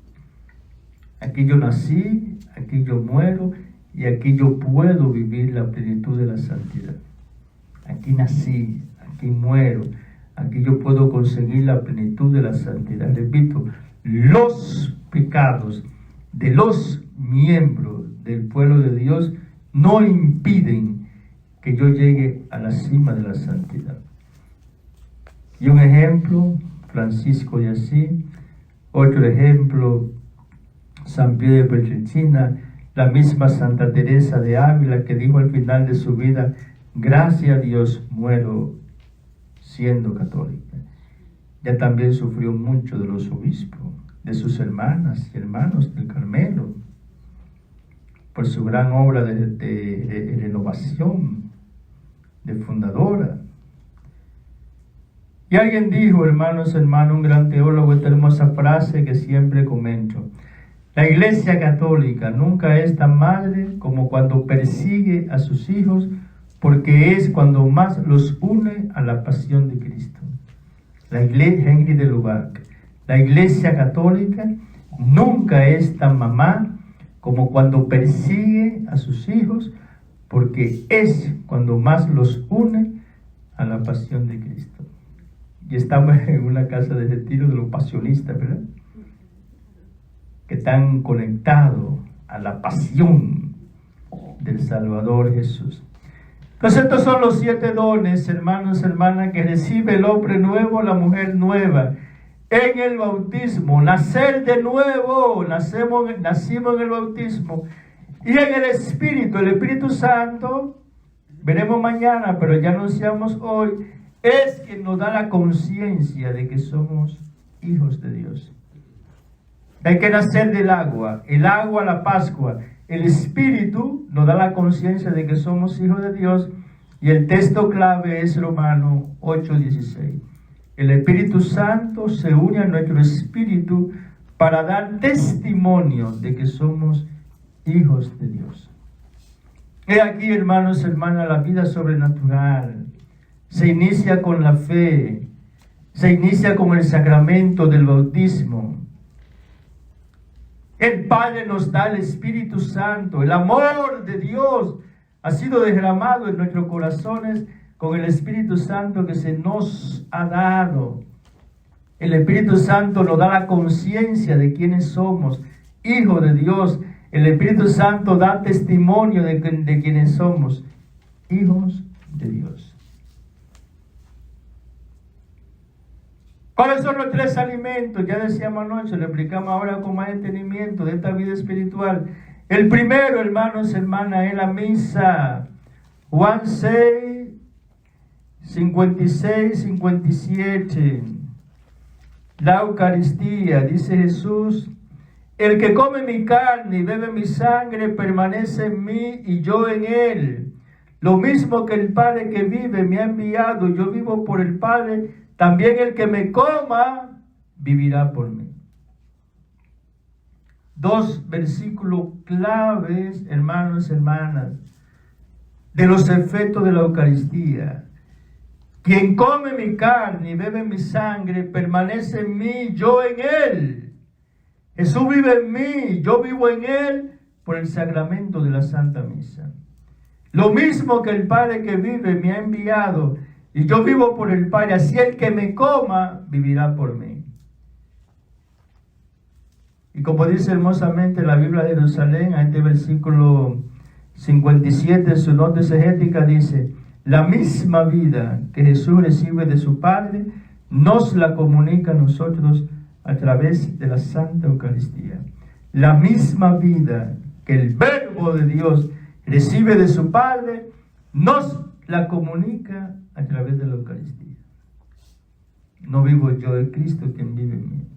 Aquí yo nací, aquí yo muero y aquí yo puedo vivir la plenitud de la santidad. Aquí nací, aquí muero, aquí yo puedo conseguir la plenitud de la santidad. Repito, los pecados de los miembros del pueblo de Dios no impiden que yo llegue a la cima de la santidad. Y un ejemplo, Francisco de Asís. Otro ejemplo, San Pío de Pietrelcina, la misma Santa Teresa de Ávila, que dijo al final de su vida, gracias a Dios muero siendo católica. Ya también sufrió mucho de los obispos, de sus hermanas y hermanos del Carmelo, por su gran obra de renovación, de fundadora. Y alguien dijo, hermanos, un gran teólogo, esta hermosa frase que siempre comento: la Iglesia Católica nunca es tan madre como cuando persigue a sus hijos, porque es cuando más los une a la pasión de Cristo. La Iglesia, Henry de Lubac, la Iglesia Católica nunca es tan mamá como cuando persigue a sus hijos, porque es cuando más los une a la pasión de Cristo. Y estamos en una casa de retiro de los pasionistas, ¿verdad? Que están conectados a la pasión del Salvador Jesús. Entonces estos son los 7 dones, hermanos, hermanas, que recibe el hombre nuevo, la mujer nueva, en el bautismo. Nacer de nuevo, nacimos en el bautismo. Y en el Espíritu Santo, veremos mañana, pero ya anunciamos hoy, es quien nos da la conciencia de que somos hijos de Dios. Hay que nacer del agua, el agua, la Pascua. El Espíritu nos da la conciencia de que somos hijos de Dios, y el texto clave es Romanos 8:16. El Espíritu Santo se une a nuestro espíritu para dar testimonio de que somos hijos de Dios. He aquí, hermanos, hermanas, la vida sobrenatural se inicia con la fe, se inicia con el sacramento del bautismo. El Padre nos da el Espíritu Santo, el amor de Dios ha sido derramado en nuestros corazones con el Espíritu Santo que se nos ha dado. El Espíritu Santo nos da la conciencia de quiénes somos, hijos de Dios. El Espíritu Santo da testimonio de quiénes somos, hijos de Dios. ¿Cuáles son los 3 alimentos? Ya decíamos anoche, lo explicamos ahora con más entendimiento de esta vida espiritual. El primero, hermanos, hermanas, es la misa. Juan 6, 56, 57. La Eucaristía, dice Jesús: el que come mi carne y bebe mi sangre permanece en mí y yo en él. Lo mismo que el Padre que vive me ha enviado, yo vivo por el Padre, también el que me coma vivirá por mí. Dos versículos claves, hermanos, hermanas, de los efectos de la Eucaristía. Quien come mi carne y bebe mi sangre permanece en mí, yo en él. Jesús vive en mí, yo vivo en él por el sacramento de la Santa Misa. Lo mismo que el Padre que vive me ha enviado y yo vivo por el Padre, así el que me coma vivirá por mí. Y como dice hermosamente la Biblia de Jerusalén, a este versículo 57 en su nota exegética dice: la misma vida que Jesús recibe de su Padre, nos la comunica a nosotros a través de la Santa Eucaristía. La misma vida que el Verbo de Dios recibe de su Padre, nos la comunica a través de la Eucaristía. No vivo yo, es Cristo quien vive en mí.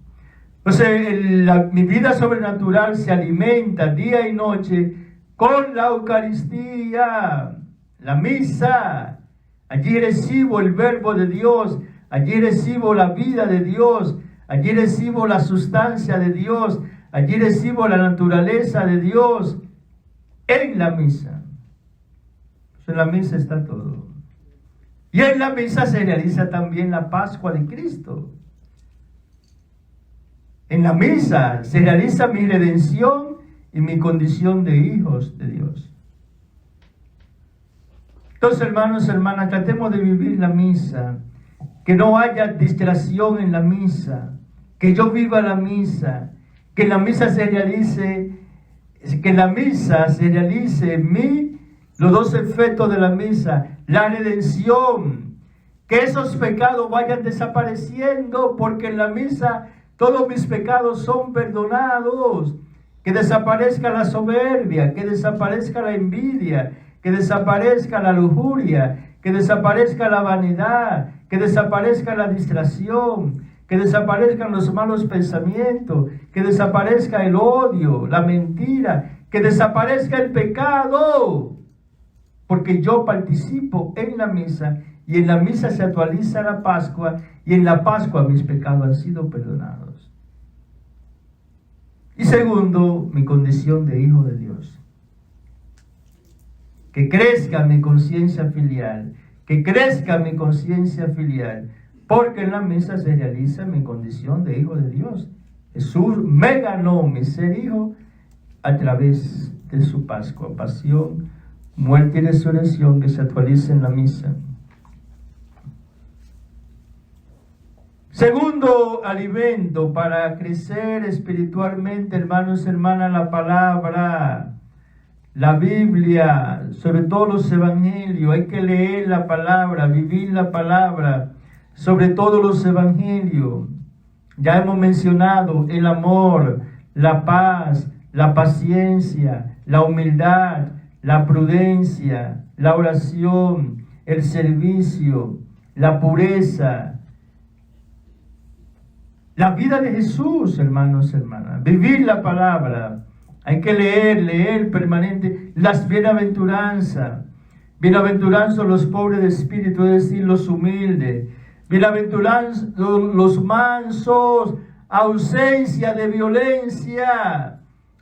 Entonces, mi vida sobrenatural se alimenta día y noche con la Eucaristía, la misa. Allí recibo el Verbo de Dios, allí recibo la vida de Dios, allí recibo la sustancia de Dios, allí recibo la naturaleza de Dios en la misa. En la misa está todo. Y en la misa se realiza también la Pascua de Cristo. En la misa se realiza mi redención y mi condición de hijos de Dios. Entonces, hermanos, hermanas, tratemos de vivir la misa, que no haya distracción en la misa, que yo viva la misa, que la misa se realice, en mí los dos efectos de la misa, la redención, que esos pecados vayan desapareciendo, porque en la misa todos mis pecados son perdonados, que desaparezca la soberbia, que desaparezca la envidia, que desaparezca la lujuria, que desaparezca la vanidad, que desaparezca la distracción, que desaparezcan los malos pensamientos, que desaparezca el odio, la mentira, que desaparezca el pecado, porque yo participo en la misa y en la misa se actualiza la Pascua y en la Pascua mis pecados han sido perdonados. Y segundo, mi condición de hijo de Dios. Que crezca mi conciencia filial, porque en la misa se realiza mi condición de hijo de Dios. Jesús me ganó mi ser hijo a través de su Pascua, pasión, muerte y resurrección que se actualiza en la misa. Segundo alimento para crecer espiritualmente, hermanos y hermanas, la palabra, la Biblia, sobre todo los evangelios. Hay que leer la palabra, vivir la palabra, sobre todo los evangelios. Ya hemos mencionado el amor, la paz, la paciencia, la humildad, la prudencia, la oración, el servicio, la pureza. La vida de Jesús, hermanos, hermanas. Vivir la palabra. Hay que leer permanente. Las bienaventuranzas. Bienaventuranzas los pobres de espíritu, es decir, los humildes. Bienaventuranzas los mansos. Ausencia de violencia.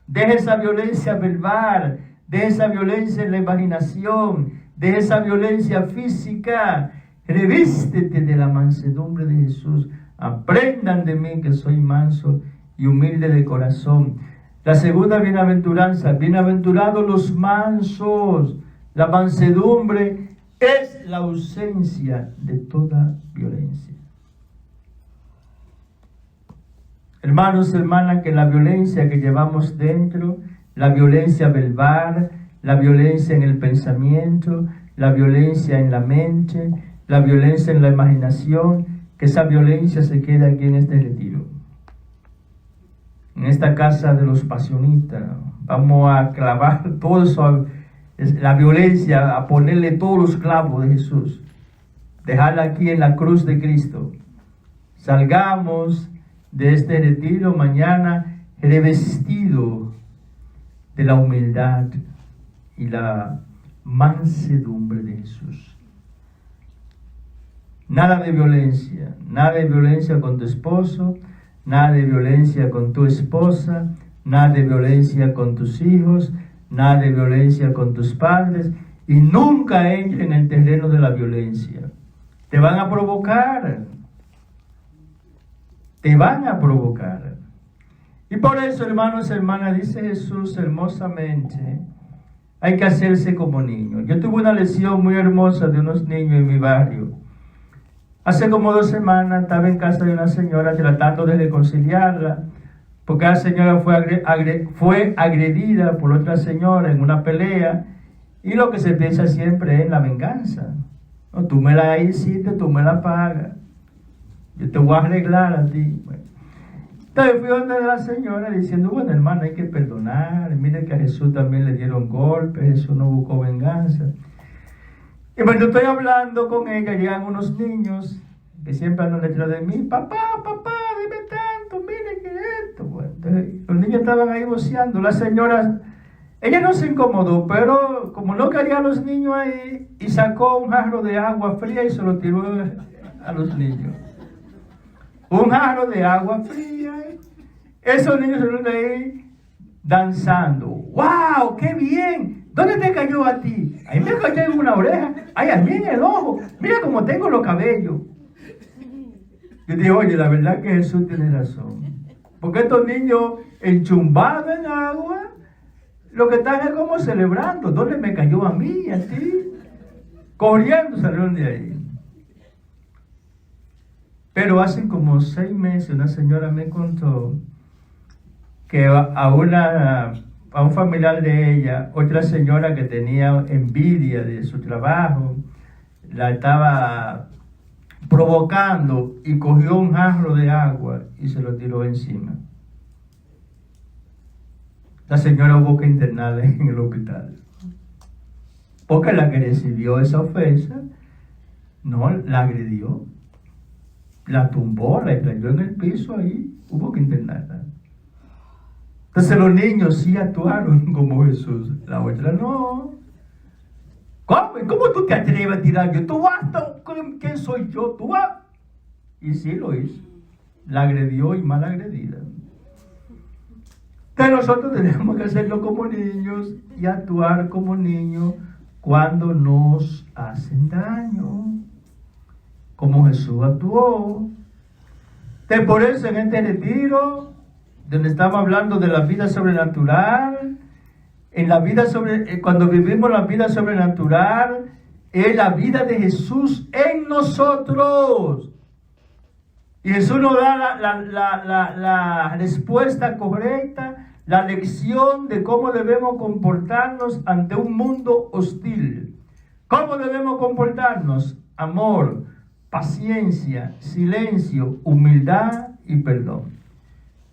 Deja esa violencia verbal. Deja esa violencia en la imaginación. Deja esa violencia física. Revístete de la mansedumbre de Jesús. Aprendan de mí que soy manso y humilde de corazón. La segunda bienaventuranza, bienaventurados los mansos. La mansedumbre es la ausencia de toda violencia. Hermanos, hermanas, que la violencia que llevamos dentro, la violencia verbal, la violencia en el pensamiento, la violencia en la mente, la violencia en la imaginación, que esa violencia se quede aquí en este retiro. en esta casa de los pasionistas. Vamos a clavar todo eso, la violencia, a ponerle todos los clavos de Jesús. Dejarla aquí en la cruz de Cristo. Salgamos de este retiro mañana revestido de la humildad y la mansedumbre de Jesús. Nada de violencia con tu esposo, nada de violencia con tu esposa, nada de violencia con tus hijos, nada de violencia con tus padres, y nunca entre en el terreno de la violencia. Te van a provocar. Te van a provocar. Y por eso, hermanos y hermanas, dice Jesús hermosamente, hay que hacerse como niños. Yo tuve una lección muy hermosa de unos niños en mi barrio. Hace como 2 semanas estaba en casa de una señora tratando de reconciliarla, porque la señora fue agredida por otra señora en una pelea, y lo que se piensa siempre es la venganza. No, tú me la hiciste, tú me la pagas. Yo te voy a arreglar a ti. Bueno. Entonces fui donde la señora diciendo, bueno, hermano, hay que perdonar. Mire que a Jesús también le dieron golpes, Jesús no buscó venganza. Y cuando estoy hablando con ella, llegan unos niños que siempre andan detrás de mí. Papá, dime tanto, mire que esto. Bueno, entonces, los niños estaban ahí voceando. La señora, ella no se incomodó, pero como no quería a los niños ahí, y sacó un jarro de agua fría y se lo tiró a los niños. Un jarro de agua fría. Esos niños se fueron ahí danzando. ¡Wow! ¡Qué bien! ¿Dónde te cayó a ti? A mí me cayó en una oreja. ¡Ay, a mí en el ojo! Mira cómo tengo los cabellos. Yo dije, oye, la verdad que Jesús tiene razón. Porque estos niños enchumbados en agua, lo que están es como celebrando. ¿Dónde me cayó a mí y a ti? Corriendo salieron de ahí. Pero hace como 6 meses una señora me contó que a un familiar de ella, otra señora que tenía envidia de su trabajo, la estaba provocando y cogió un jarro de agua y se lo tiró encima. La señora hubo que internarla en el hospital. Porque la que recibió esa ofensa, no la agredió. La tumbó, la cayó en el piso ahí, hubo que internarla. Entonces los niños sí actuaron como Jesús, la otra no. ¿Cómo tú te atreves a tirar yo? ¿Tú vas? ¿Quién soy yo? ¿Tú vas? Y sí lo hizo. La agredió y mal agredida. Entonces nosotros tenemos que hacerlo como niños y actuar como niños cuando nos hacen daño. Como Jesús actuó. Entonces por eso en este retiro, donde estamos hablando de la vida sobrenatural, cuando vivimos la vida sobrenatural, es la vida de Jesús en nosotros. Y Jesús nos da la respuesta correcta, la lección de cómo debemos comportarnos ante un mundo hostil. ¿Cómo debemos comportarnos? Amor, paciencia, silencio, humildad y perdón.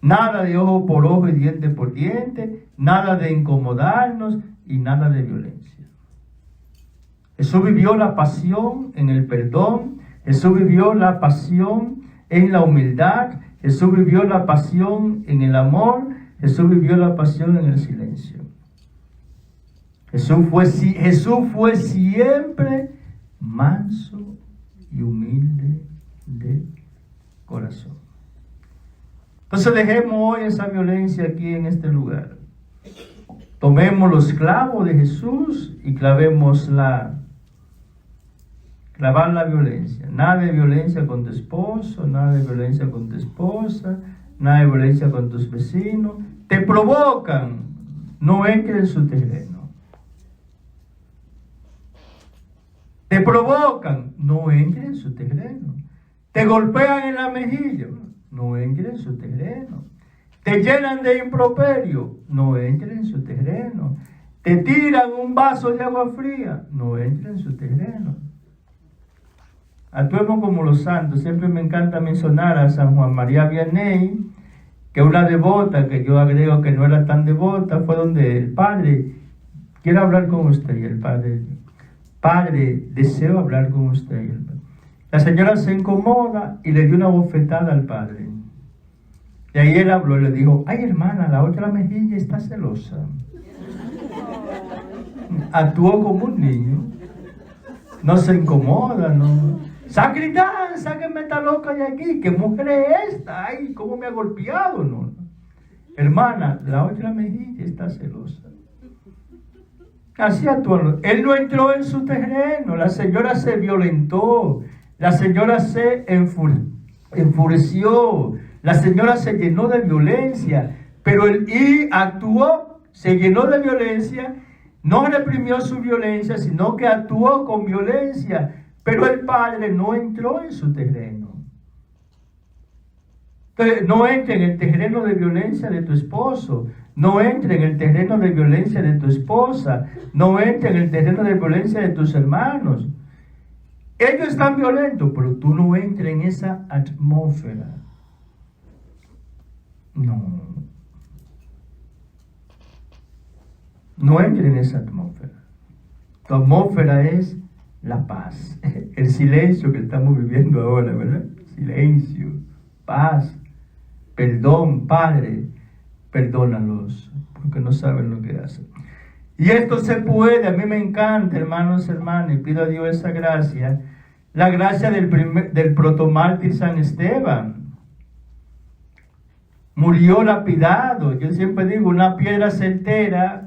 Nada de ojo por ojo y diente por diente, nada de incomodarnos y nada de violencia. Jesús vivió la pasión en el perdón, Jesús vivió la pasión en la humildad, Jesús vivió la pasión en el amor, Jesús vivió la pasión en el silencio. Jesús fue siempre manso y humilde de corazón. Entonces dejemos hoy esa violencia aquí en este lugar. Tomemos los clavos de Jesús y clavar la violencia. Nada de violencia con tu esposo, nada de violencia con tu esposa, nada de violencia con tus vecinos. Te provocan, no entres en su terreno. Te provocan, no entres en su terreno. Te golpean en la mejilla, no entres en su terreno. Te llenan de improperio, no entres en su terreno. Te tiran un vaso de agua fría, no entres en su terreno. Actuemos como los santos. Siempre me encanta mencionar a San Juan María Vianney, que una devota, que yo agrego que no era tan devota, fue donde el padre, quiero hablar con usted, y el padre, deseo hablar con usted. La señora se incomoda y le dio una bofetada al padre. Y ahí él habló y le dijo, ay hermana, la otra mejilla está celosa. Actuó como un niño. No se incomoda, no. Sacristán, sáquenme esta loca de aquí. ¿Qué mujer es esta? Ay, cómo me ha golpeado, no. Hermana, la otra mejilla está celosa. Así actuó. Él no entró en su terreno. La señora se violentó. La señora se enfureció. La señora se llenó de violencia. Pero él actuó, se llenó de violencia. No reprimió su violencia, sino que actuó con violencia. Pero el padre no entró en su terreno. Entonces, no entre en el terreno de violencia de tu esposo. No entre en el terreno de violencia de tu esposa. No entre en el terreno de violencia de tus hermanos. Ellos están violentos, pero tú no entres en esa atmósfera. No. No entres en esa atmósfera. Tu atmósfera es la paz. El silencio que estamos viviendo ahora, ¿verdad? Silencio, paz, perdón, Padre, perdónalos, porque no saben lo que hacen. Y esto se puede, a mí me encanta, hermanos, hermanas, y pido a Dios esa gracia, la gracia del protomártir San Esteban. Murió lapidado. Yo siempre digo, una piedra certera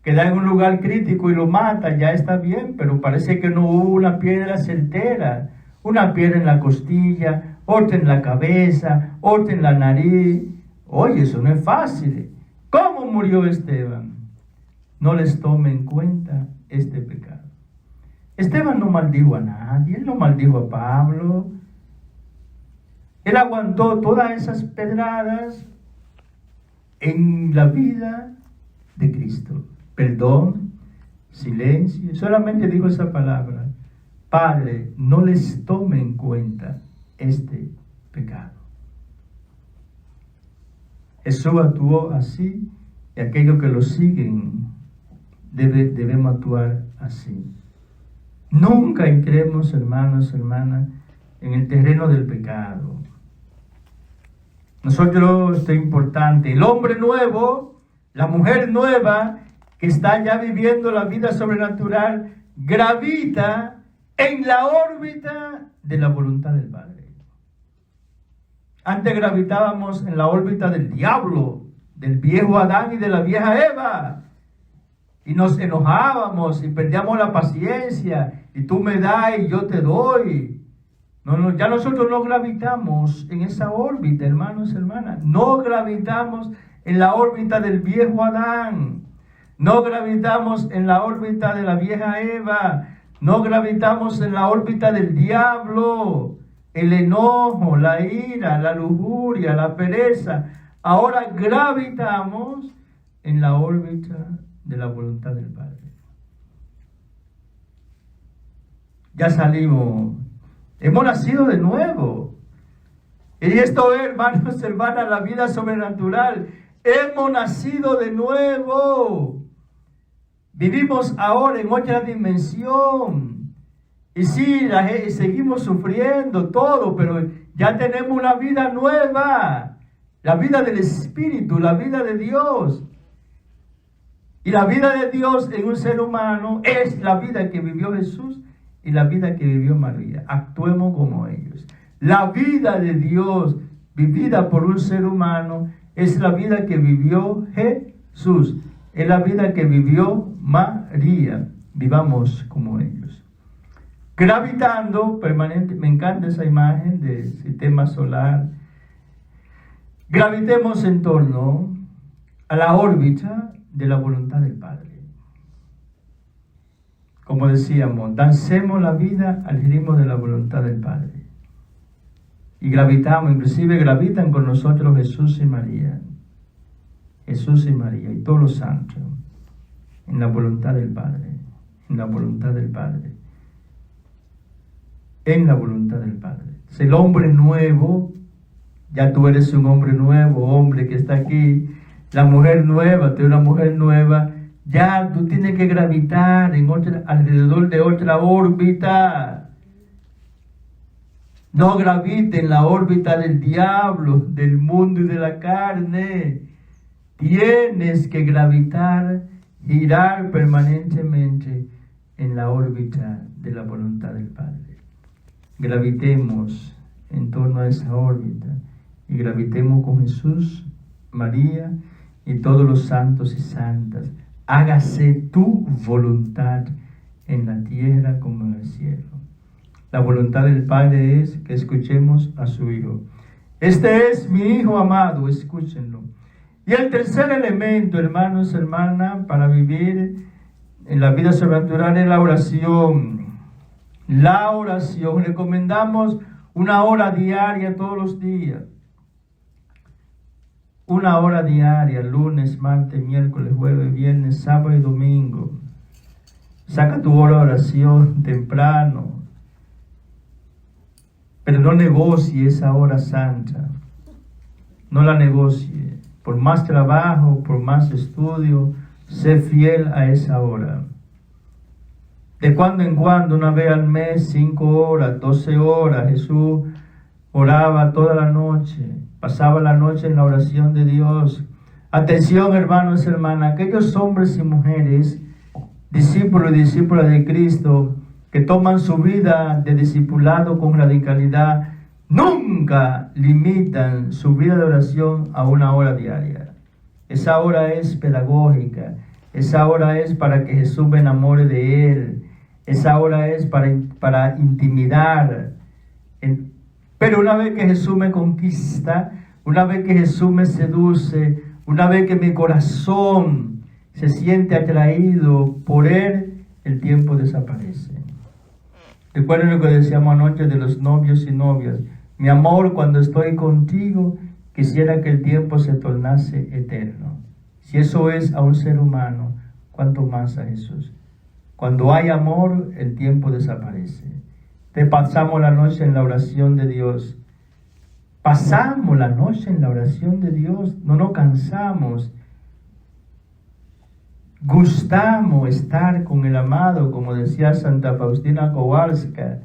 que da en un lugar crítico y lo mata, ya está bien, pero parece que no hubo una piedra certera. Una piedra en la costilla, otra en la cabeza, otra en la nariz. Oye, eso no es fácil. ¿Cómo murió Esteban? No les tome en cuenta este pecado. Esteban no maldijo a nadie, él no maldijo a Pablo. Él aguantó todas esas pedradas en la vida de Cristo. Perdón, silencio, solamente dijo esa palabra. Padre, no les tome en cuenta este pecado. Jesús actuó así y aquellos que lo siguen debemos actuar así. Nunca entremos, hermanos, hermanas, en el terreno del pecado. Nosotros, esto es importante, el hombre nuevo, la mujer nueva, que está ya viviendo la vida sobrenatural, gravita en la órbita de la voluntad del Padre. Antes gravitábamos en la órbita del diablo, del viejo Adán y de la vieja Eva. Y nos enojábamos y perdíamos la paciencia. Y tú me das y yo te doy. No, ya nosotros no gravitamos en esa órbita, hermanos, hermanas. No gravitamos en la órbita del viejo Adán. No gravitamos en la órbita de la vieja Eva. No gravitamos en la órbita del diablo. El enojo, la ira, la lujuria, la pereza. Ahora gravitamos en la órbita de la voluntad del Padre. Ya salimos. Hemos nacido de nuevo. Y esto es, hermanos, hermanas, la vida sobrenatural. Hemos nacido de nuevo. Vivimos ahora en otra dimensión. Y sí, seguimos sufriendo todo, pero ya tenemos una vida nueva. La vida del Espíritu, la vida de Dios. Y la vida de Dios en un ser humano es la vida que vivió Jesús y la vida que vivió María. Actuemos como ellos. La vida de Dios vivida por un ser humano es la vida que vivió Jesús. Es la vida que vivió María. Vivamos como ellos. Gravitando permanente, me encanta esa imagen del sistema solar. Gravitemos en torno a la órbita de la voluntad del Padre. Como decíamos, dancemos la vida al ritmo de la voluntad del Padre. Y gravitamos, inclusive gravitan con nosotros Jesús y María. Jesús y María y todos los santos. En la voluntad del Padre. En la voluntad del Padre. En la voluntad del Padre. Es el hombre nuevo Ya tú eres un hombre nuevo, hombre que está aquí. La mujer nueva, tú eres una mujer nueva. Ya tú tienes que gravitar alrededor de otra órbita. No gravite en la órbita del diablo, del mundo y de la carne. Tienes que gravitar, girar permanentemente en la órbita de la voluntad del Padre. Gravitemos en torno a esa órbita y gravitemos con Jesús, María y todos los santos y santas. Hágase tu voluntad en la tierra como en el cielo. La voluntad del Padre es que escuchemos a su Hijo. Este es mi Hijo amado, escúchenlo. Y el tercer elemento, hermanos, hermanas, para vivir en la vida sobrenatural es la oración. La oración. Recomendamos una hora diaria todos los días. Una hora diaria, lunes, martes, miércoles, jueves, viernes, sábado y domingo. Saca tu hora de oración temprano. Pero no negocie esa hora santa. No la negocie. Por más trabajo, por más estudio, sé fiel a esa hora. De cuando en cuando, una vez al mes, 5 horas, 12 horas, Jesús oraba toda la noche, pasaba la noche en la oración de Dios. Atención, hermanos y hermanas, aquellos hombres y mujeres, discípulos y discípulas de Cristo, que toman su vida de discipulado con radicalidad, nunca limitan su vida de oración a una hora diaria. Esa hora es pedagógica, esa hora es para que Jesús me enamore de Él, esa hora es para intimidar. Pero una vez que Jesús me conquista, una vez que Jesús me seduce, una vez que mi corazón se siente atraído por Él, el tiempo desaparece. Recuerden lo que decíamos anoche de los novios y novias. Mi amor, cuando estoy contigo, quisiera que el tiempo se tornase eterno. Si eso es a un ser humano, ¿cuánto más a Jesús? Cuando hay amor, el tiempo desaparece. Te pasamos la noche en la oración de Dios. Pasamos la noche en la oración de Dios. No nos cansamos. Gustamos estar con el amado, como decía Santa Faustina Kowalska.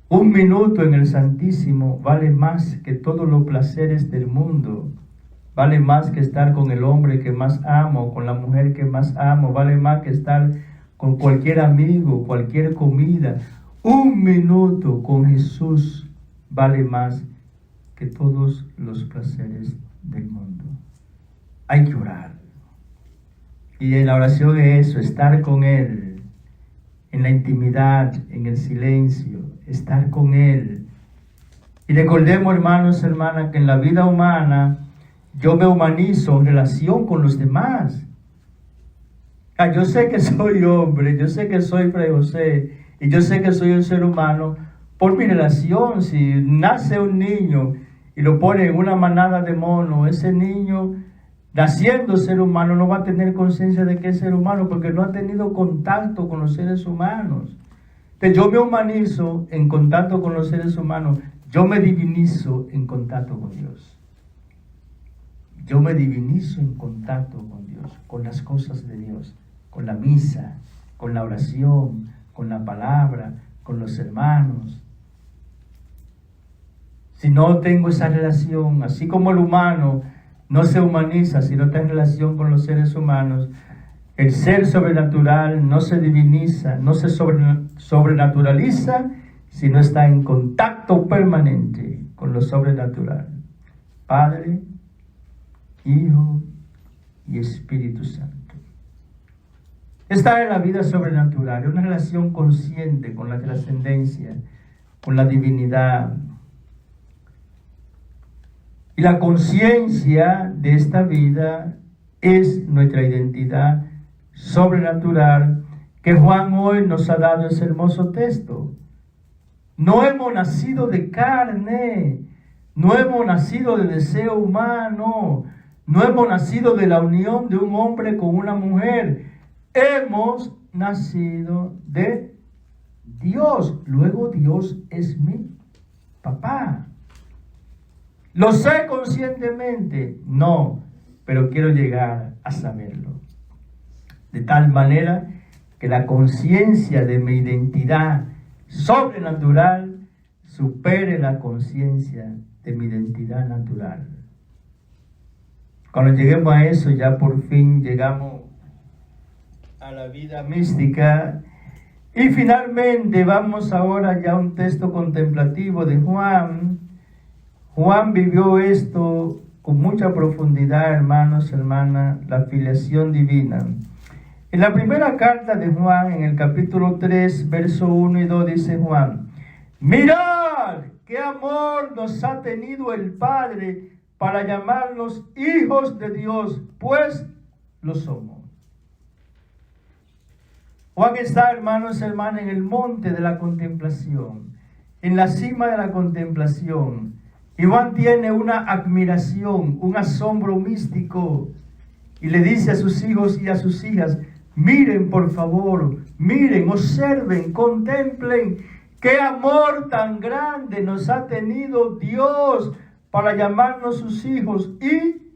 1 minuto en el Santísimo vale más que todos los placeres del mundo. Vale más que estar con el hombre que más amo, con la mujer que más amo. Vale más que estar con cualquier amigo, cualquier comida. 1 minuto con Jesús vale más que todos los placeres del mundo. Hay que orar. Y en la oración es eso, estar con Él, en la intimidad, en el silencio, estar con Él. Y recordemos, hermanos, hermanas, que en la vida humana yo me humanizo en relación con los demás. Yo sé que soy hombre, yo sé que soy Fray José, y yo sé que soy un ser humano por mi relación. Si nace un niño y lo pone en una manada de monos, ese niño, naciendo ser humano, no va a tener conciencia de que es ser humano porque no ha tenido contacto con los seres humanos. Entonces yo me humanizo en contacto con los seres humanos, yo me divinizo en contacto con Dios. Yo me divinizo en contacto con Dios, con las cosas de Dios, con la misa, con la oración, con la palabra, con los hermanos. Si no tengo esa relación, así como el humano no se humaniza si no está en relación con los seres humanos, el ser sobrenatural no se diviniza, no se sobrenaturaliza si no está en contacto permanente con lo sobrenatural. Padre, Hijo y Espíritu Santo. Estar en la vida sobrenatural, una relación consciente con la trascendencia, con la divinidad. Y la conciencia de esta vida es nuestra identidad sobrenatural que Juan hoy nos ha dado ese hermoso texto. No hemos nacido de carne, no hemos nacido de deseo humano, no hemos nacido de la unión de un hombre con una mujer. Hemos nacido de Dios. Luego Dios es mi papá. ¿Lo sé conscientemente? No, pero quiero llegar a saberlo. De tal manera que la conciencia de mi identidad sobrenatural supere la conciencia de mi identidad natural. Cuando lleguemos a eso, ya por fin llegamos a la vida mística. Y finalmente vamos ahora ya a un texto contemplativo de Juan. Juan vivió esto con mucha profundidad, hermanos, hermanas, la filiación divina. En la primera carta de Juan, en el capítulo 3, verso 1 y 2, dice Juan: mirad qué amor nos ha tenido el Padre para llamarnos hijos de Dios, pues lo somos. Juan está, hermanos, hermanas, en el monte de la contemplación, en la cima de la contemplación. Y Juan tiene una admiración, un asombro místico, y le dice a sus hijos y a sus hijas: miren, por favor, miren, observen, contemplen qué amor tan grande nos ha tenido Dios para llamarnos sus hijos, y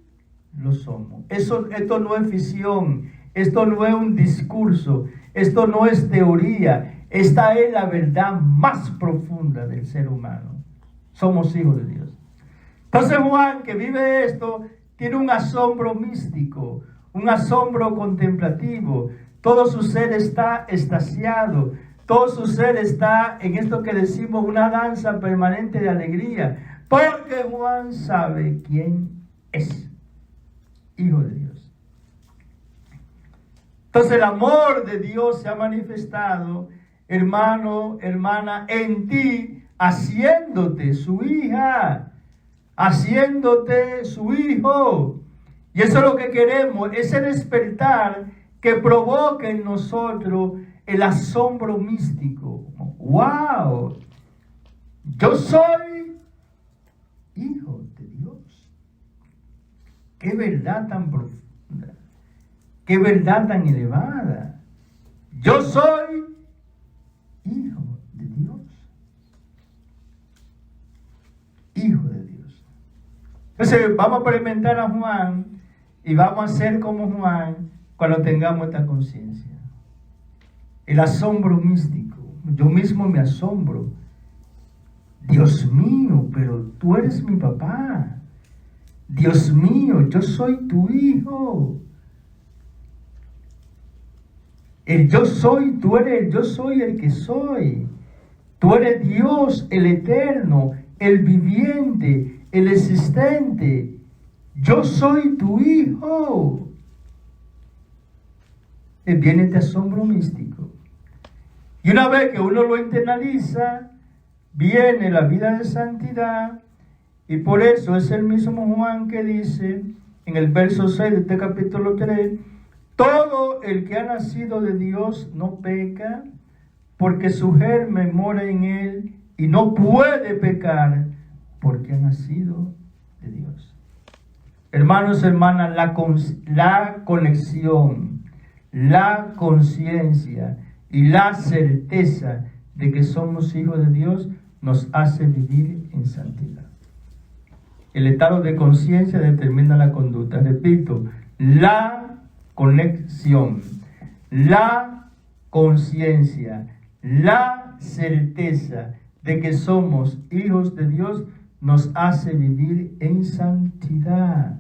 lo somos. Esto no es ficción, esto no es un discurso, esto no es teoría, esta es la verdad más profunda del ser humano. Somos hijos de Dios. Entonces Juan, que vive esto, tiene un asombro místico, un asombro contemplativo. Todo su ser está extasiado, todo su ser está en esto que decimos una danza permanente de alegría, porque Juan sabe quién es, hijo de Dios. Entonces el amor de Dios se ha manifestado, hermano, hermana, en ti, haciéndote su hija, haciéndote su hijo. Y eso es lo que queremos, ese despertar que provoque en nosotros el asombro místico. ¡Wow! Yo soy hijo de Dios. ¡Qué verdad tan profunda! ¡Qué verdad tan elevada! Yo soy hijo de Dios. Hijo de Dios. Entonces vamos a experimentar a Juan y vamos a ser como Juan cuando tengamos esta conciencia. El asombro místico. Yo mismo me asombro. Dios mío, pero tú eres mi papá. Dios mío, yo soy tu hijo. El yo soy, tú eres el yo soy el que soy. Tú eres Dios, el eterno, el viviente, el existente. Yo soy tu hijo. Viene este asombro místico. Y una vez que uno lo internaliza, viene la vida de santidad. Y por eso es el mismo Juan que dice en el verso 6 de este capítulo 3: todo el que ha nacido de Dios no peca, porque su germen mora en él, y no puede pecar porque ha nacido de Dios. Hermanos, hermanas, la conexión, la conciencia y la certeza de que somos hijos de Dios nos hace vivir en santidad. El estado de conciencia determina la conducta. Repito, la conexión, la conciencia, la certeza de que somos hijos de Dios nos hace vivir en santidad.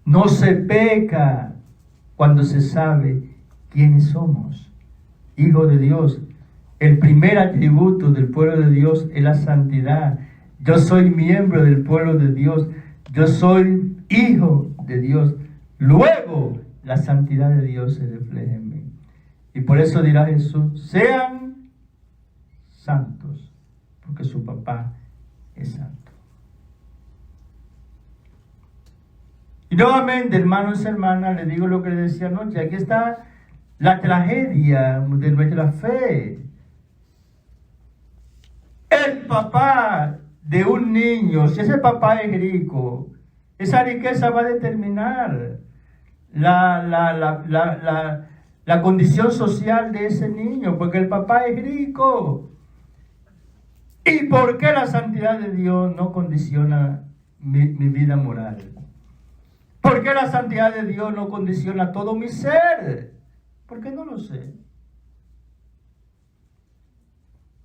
No se peca cuando se sabe quiénes somos. Hijos de Dios. El primer atributo del pueblo de Dios es la santidad. Yo soy miembro del pueblo de Dios. Yo soy hijo de Dios. Luego, la santidad de Dios se refleja en mí. Y por eso dirá Jesús: sean santos, porque su papá es santo. Y nuevamente, hermanos y hermanas, les digo lo que les decía anoche. Aquí está la tragedia de nuestra fe. El papá de un niño, si ese papá es rico, esa riqueza va a determinar la condición social de ese niño, porque el papá es rico. ¿Y por qué la santidad de Dios no condiciona mi vida moral? ¿Por qué la santidad de Dios no condiciona todo mi ser? ¿Por qué no lo sé?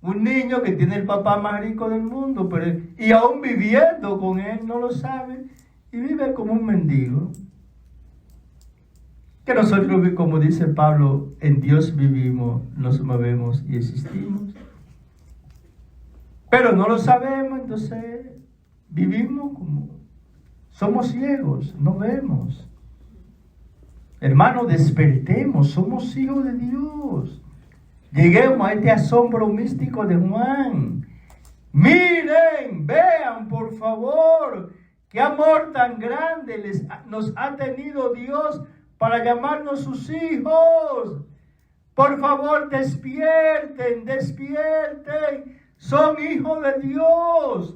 Un niño que tiene el papá más rico del mundo, y aún viviendo con él, no lo sabe, y vive como un mendigo. Que nosotros, como dice Pablo, en Dios vivimos, nos movemos y existimos. Pero no lo sabemos, entonces vivimos como... Somos ciegos, no vemos. Hermanos, despertemos, somos hijos de Dios. Lleguemos a este asombro místico de Juan. Miren, vean, por favor, qué amor tan grande nos ha tenido Dios para llamarnos sus hijos. Por favor, despierten, despierten. Son hijos de Dios.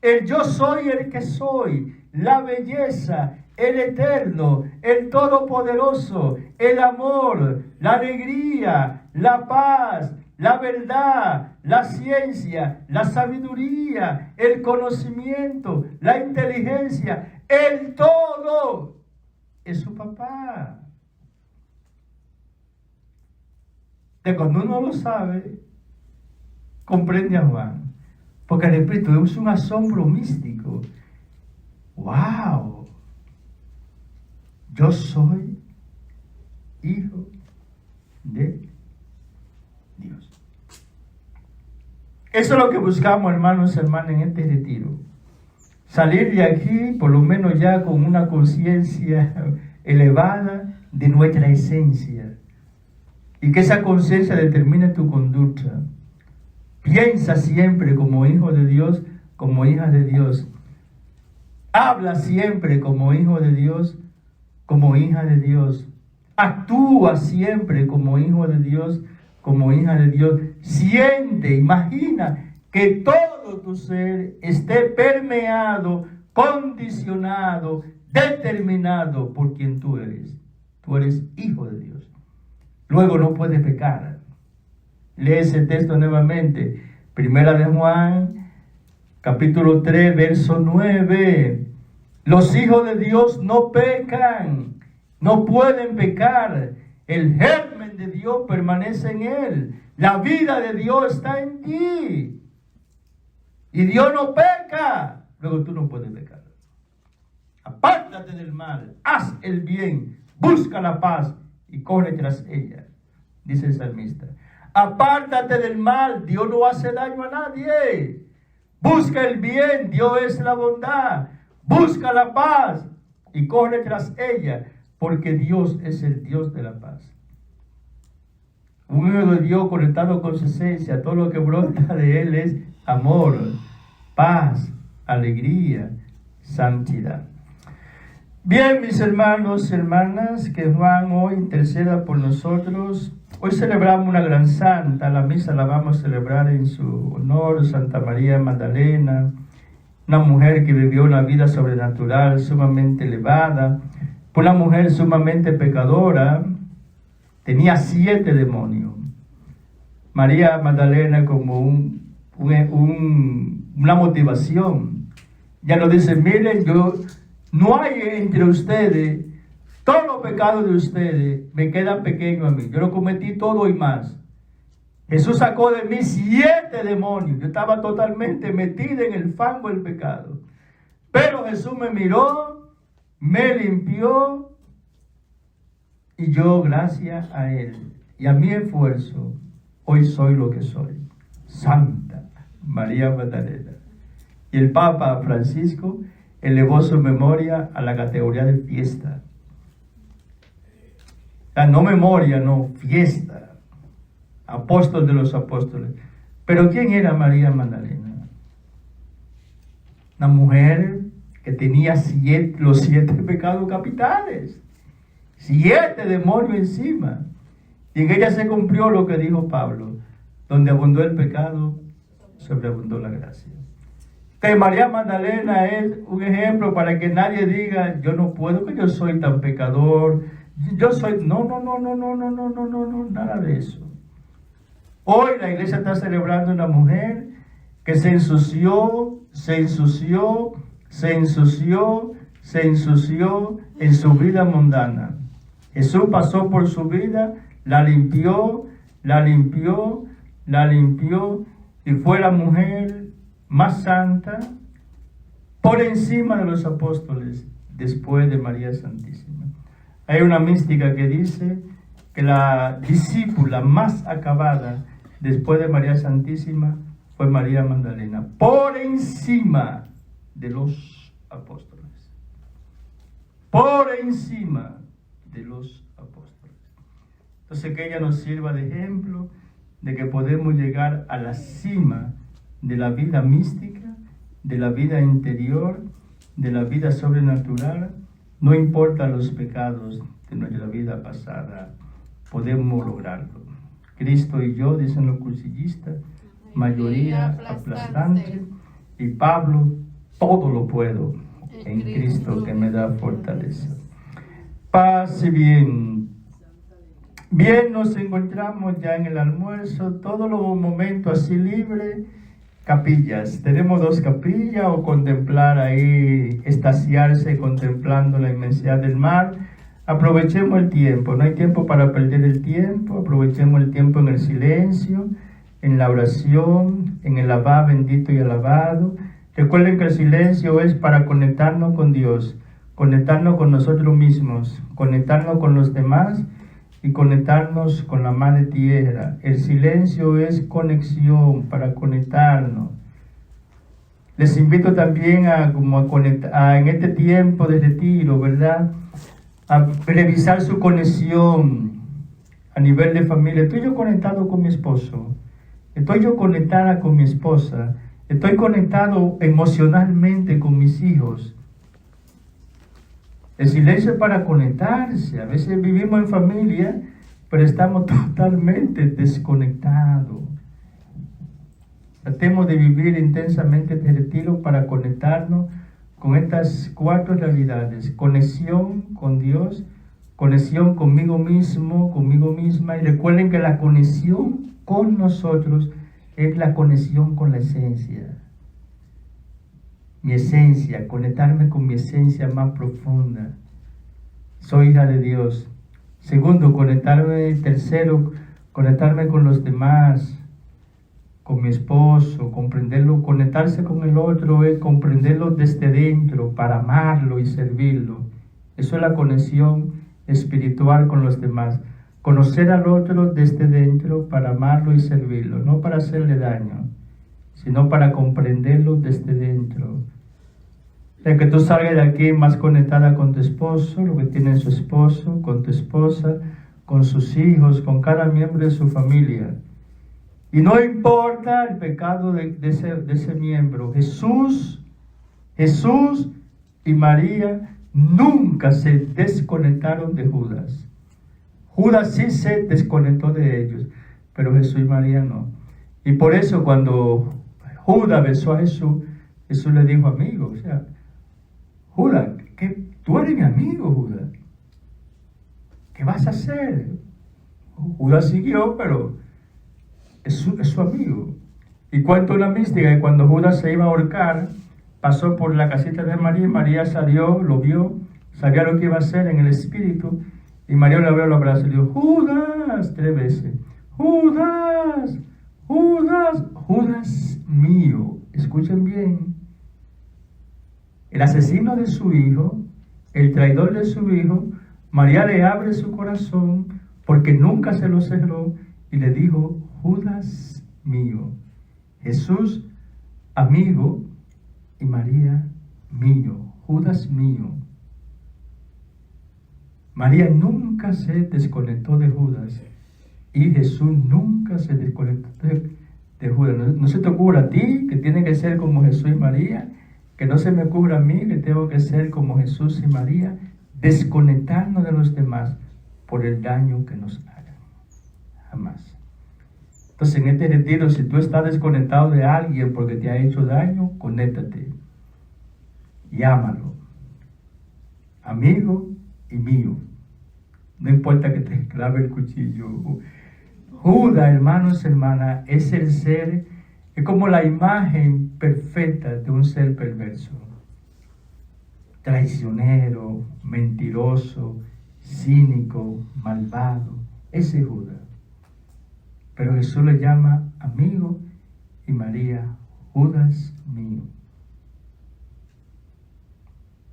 El yo soy el que soy. La belleza, el eterno, el todopoderoso, el amor, la alegría, la paz, la verdad, la ciencia, la sabiduría, el conocimiento, la inteligencia, el todo es su papá. De cuando uno lo sabe, comprende a Juan, porque repito, es un asombro místico. ¡Wow! Yo soy hijo de Dios. Eso es lo que buscamos, hermanos y hermanas, en este retiro. Salir de aquí, por lo menos ya con una conciencia elevada de nuestra esencia. Y que esa conciencia determine tu conducta. Piensa siempre como hijo de Dios, como hija de Dios. Habla siempre como hijo de Dios, como hija de Dios. Actúa siempre como hijo de Dios, como hija de Dios. Siente, imagina que todo tu ser esté permeado, condicionado, determinado por quien tú eres. Tú eres hijo de Dios. Luego no puedes pecar. Lee ese texto nuevamente. Primera de Juan, capítulo 3, verso 9. Los hijos de Dios no pecan, no pueden pecar. El germen de Dios permanece en él. La vida de Dios está en ti. Y Dios no peca. Luego tú no puedes pecar. Apártate del mal, haz el bien, busca la paz y corre tras ella, dice el salmista. Apártate del mal, Dios no hace daño a nadie. Busca el bien, Dios es la bondad. Busca la paz y corre tras ella, porque Dios es el Dios de la paz. Un hijo de Dios conectado con su esencia, todo lo que brota de él es amor, paz, alegría, santidad. Bien, mis hermanos y hermanas, que Juan hoy interceda por nosotros. Hoy celebramos una gran santa, la misa la vamos a celebrar en su honor, Santa María Magdalena, una mujer que vivió una vida sobrenatural, sumamente elevada, una mujer sumamente pecadora, tenía 7 demonios. María Magdalena como una motivación. Ya nos dice, miren, no hay entre ustedes, todos los pecados de ustedes me quedan pequeños a mí. Yo lo cometí todo y más. Jesús sacó de mí 7 demonios. Yo estaba totalmente metida en el fango del pecado. Pero Jesús me miró, me limpió, y yo, gracias a Él y a mi esfuerzo, hoy soy lo que soy. Santa María Magdalena. Y el Papa Francisco elevó su memoria a la categoría de fiesta. No memoria, no, fiesta. Apóstol de los apóstoles. Pero ¿quién era María Magdalena? Una mujer que tenía los 7 pecados capitales. 7 demonios encima. Y en ella se cumplió lo que dijo Pablo. Donde abundó el pecado, sobreabundó la gracia. Que María Magdalena es un ejemplo para que nadie diga, yo no puedo, que yo soy tan pecador. Yo soy, no, nada de eso. Hoy la iglesia está celebrando una mujer que se ensució, se ensució en su vida mundana. Jesús pasó por su vida, la limpió, y fue la mujer más santa por encima de los apóstoles, después de María Santísima. Hay una mística que dice que la discípula más acabada después de María Santísima fue María Magdalena, por encima de los apóstoles. Por encima de los apóstoles. Entonces, que ella nos sirva de ejemplo de que podemos llegar a la cima de la vida mística, de la vida interior, de la vida sobrenatural. No importa los pecados de nuestra vida pasada, podemos lograrlo. Cristo y yo, dicen los cursillistas, mayoría aplastante, y Pablo, todo lo puedo en Cristo que me da fortaleza. Paz y bien. Bien, nos encontramos ya en el almuerzo, todos los momentos así libres, capillas. Tenemos 2 capillas, o contemplar ahí, extasiarse contemplando la inmensidad del mar. Aprovechemos el tiempo, no hay tiempo para perder el tiempo, aprovechemos el tiempo en el silencio, en la oración, en el alabado, bendito y alabado. Recuerden que el silencio es para conectarnos con Dios, conectarnos con nosotros mismos, conectarnos con los demás y conectarnos con la Madre Tierra. El silencio es conexión, para conectarnos. Les invito también a conectar, en este tiempo de retiro, ¿verdad?, a revisar su conexión a nivel de familia. ¿Estoy yo conectado con mi esposo? ¿Estoy yo conectada con mi esposa? ¿Estoy conectado emocionalmente con mis hijos? El silencio es para conectarse. A veces vivimos en familia, pero estamos totalmente desconectados. Tratemos de vivir intensamente este retiro para conectarnos con estas 4 realidades: conexión con Dios, conexión conmigo mismo, conmigo misma. Y recuerden que la conexión con nosotros es la conexión con la esencia. Mi esencia, conectarme con mi esencia más profunda. Soy hija de Dios. Segundo, tercero, conectarme con los demás, con mi esposo, comprenderlo. Conectarse con el otro es comprenderlo desde dentro para amarlo y servirlo. Eso es la conexión espiritual con los demás. Conocer al otro desde dentro para amarlo y servirlo, no para hacerle daño, sino para comprenderlo desde dentro. De que tú salgas de aquí más conectada con tu esposo, lo que tiene su esposo, con tu esposa, con sus hijos, con cada miembro de su familia. Y no importa el pecado de ese miembro. Jesús y María nunca se desconectaron de Judas. Judas sí se desconectó de ellos, pero Jesús y María no. Y por eso cuando Judas besó a Jesús, Jesús le dijo amigo. O sea, Judas, tú eres mi amigo, Judas. ¿Qué vas a hacer? Judas siguió, pero es su amigo. Y cuento una mística que cuando Judas se iba a ahorcar, pasó por la casita de María, y María salió, lo vio, sabía lo que iba a hacer en el espíritu, y María le abrió los brazos y le dijo, Judas, 3 veces, Judas, Judas, Judas mío. Escuchen bien, el asesino de su hijo, el traidor de su hijo, María le abre su corazón porque nunca se lo cerró y le dijo, Judas mío. Jesús, amigo, y María, mío. Judas mío. María nunca se desconectó de Judas y Jesús nunca se desconectó de Judas. No se te ocurra a ti que tiene que ser como Jesús y María, que no se me ocurra a mí que tengo que ser como Jesús y María, desconectarnos de los demás por el daño que nos hagan. Jamás. Entonces, en este retiro, si tú estás desconectado de alguien porque te ha hecho daño, conéctate y ámalo. Amigo y mío. No importa que te clave el cuchillo. Judas, hermanos, hermanas, es el ser, es como la imagen perfecta de un ser perverso. traicionero, mentiroso, cínico, malvado. Ese es Judas. Pero Jesús le llama amigo y María, Judas mío.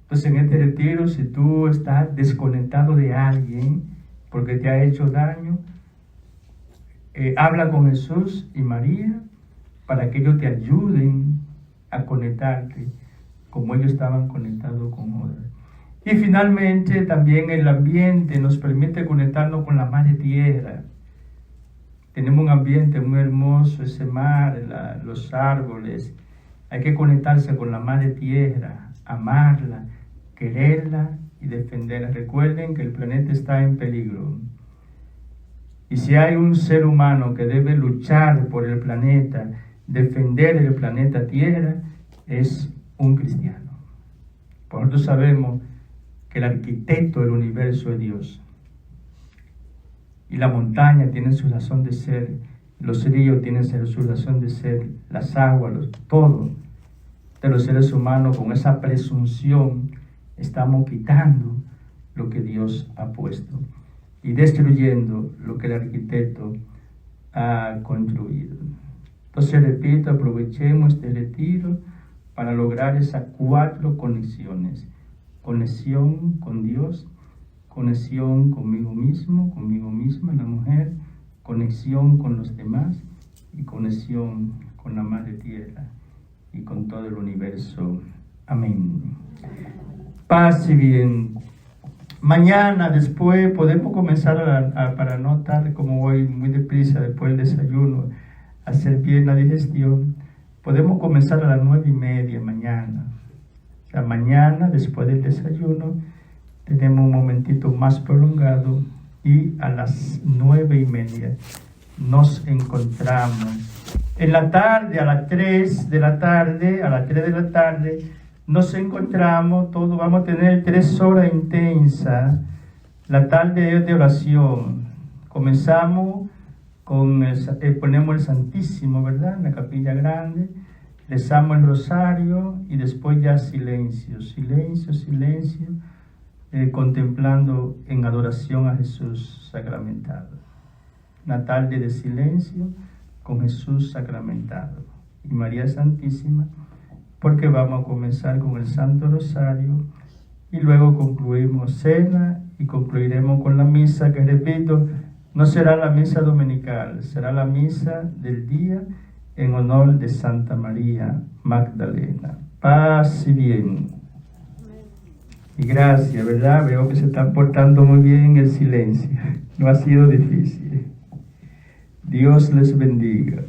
Entonces en este retiro, si tú estás desconectado de alguien porque te ha hecho daño, habla con Jesús y María para que ellos te ayuden a conectarte como ellos estaban conectados con Judas. Y finalmente también el ambiente nos permite conectarnos con la madre tierra. Tenemos un ambiente muy hermoso, ese mar, los árboles. Hay que conectarse con la madre tierra, amarla, quererla y defenderla. Recuerden que el planeta está en peligro. Y si hay un ser humano que debe luchar por el planeta, defender el planeta Tierra, es un cristiano. Por nosotros sabemos que el arquitecto del universo es Dios. Y la montaña tiene su razón de ser, los ríos tienen su razón de ser, las aguas, todo de los seres humanos. Con esa presunción estamos quitando lo que Dios ha puesto y destruyendo lo que el arquitecto ha construido. Entonces, repito, aprovechemos este retiro para lograr esas 4 conexiones. Conexión con Dios, conexión conmigo mismo, conmigo misma, la mujer, conexión con los demás y conexión con la Madre Tierra y con todo el universo. Amén. Paz y bien. Mañana después podemos comenzar para no estar como hoy muy deprisa después del desayuno, hacer bien la digestión. Podemos comenzar a las 9:30 mañana. O sea, mañana después del desayuno tenemos un momentito más prolongado y a las 9:30 nos encontramos. En la tarde, a las 3 de la tarde, nos encontramos, todos vamos a tener 3 horas intensas. La tarde es de oración. Comenzamos con ponemos el Santísimo, ¿verdad? En la capilla grande, rezamos el rosario y después ya silencio, contemplando en adoración a Jesús sacramentado. Una tarde de silencio con Jesús sacramentado y María Santísima, porque vamos a comenzar con el Santo Rosario y luego concluimos cena y concluiremos con la misa, que repito, no será la misa dominical, será la misa del día en honor de Santa María Magdalena. Paz y bien. Y gracias, ¿verdad? Veo que se están portando muy bien en el silencio. No ha sido difícil. Dios les bendiga.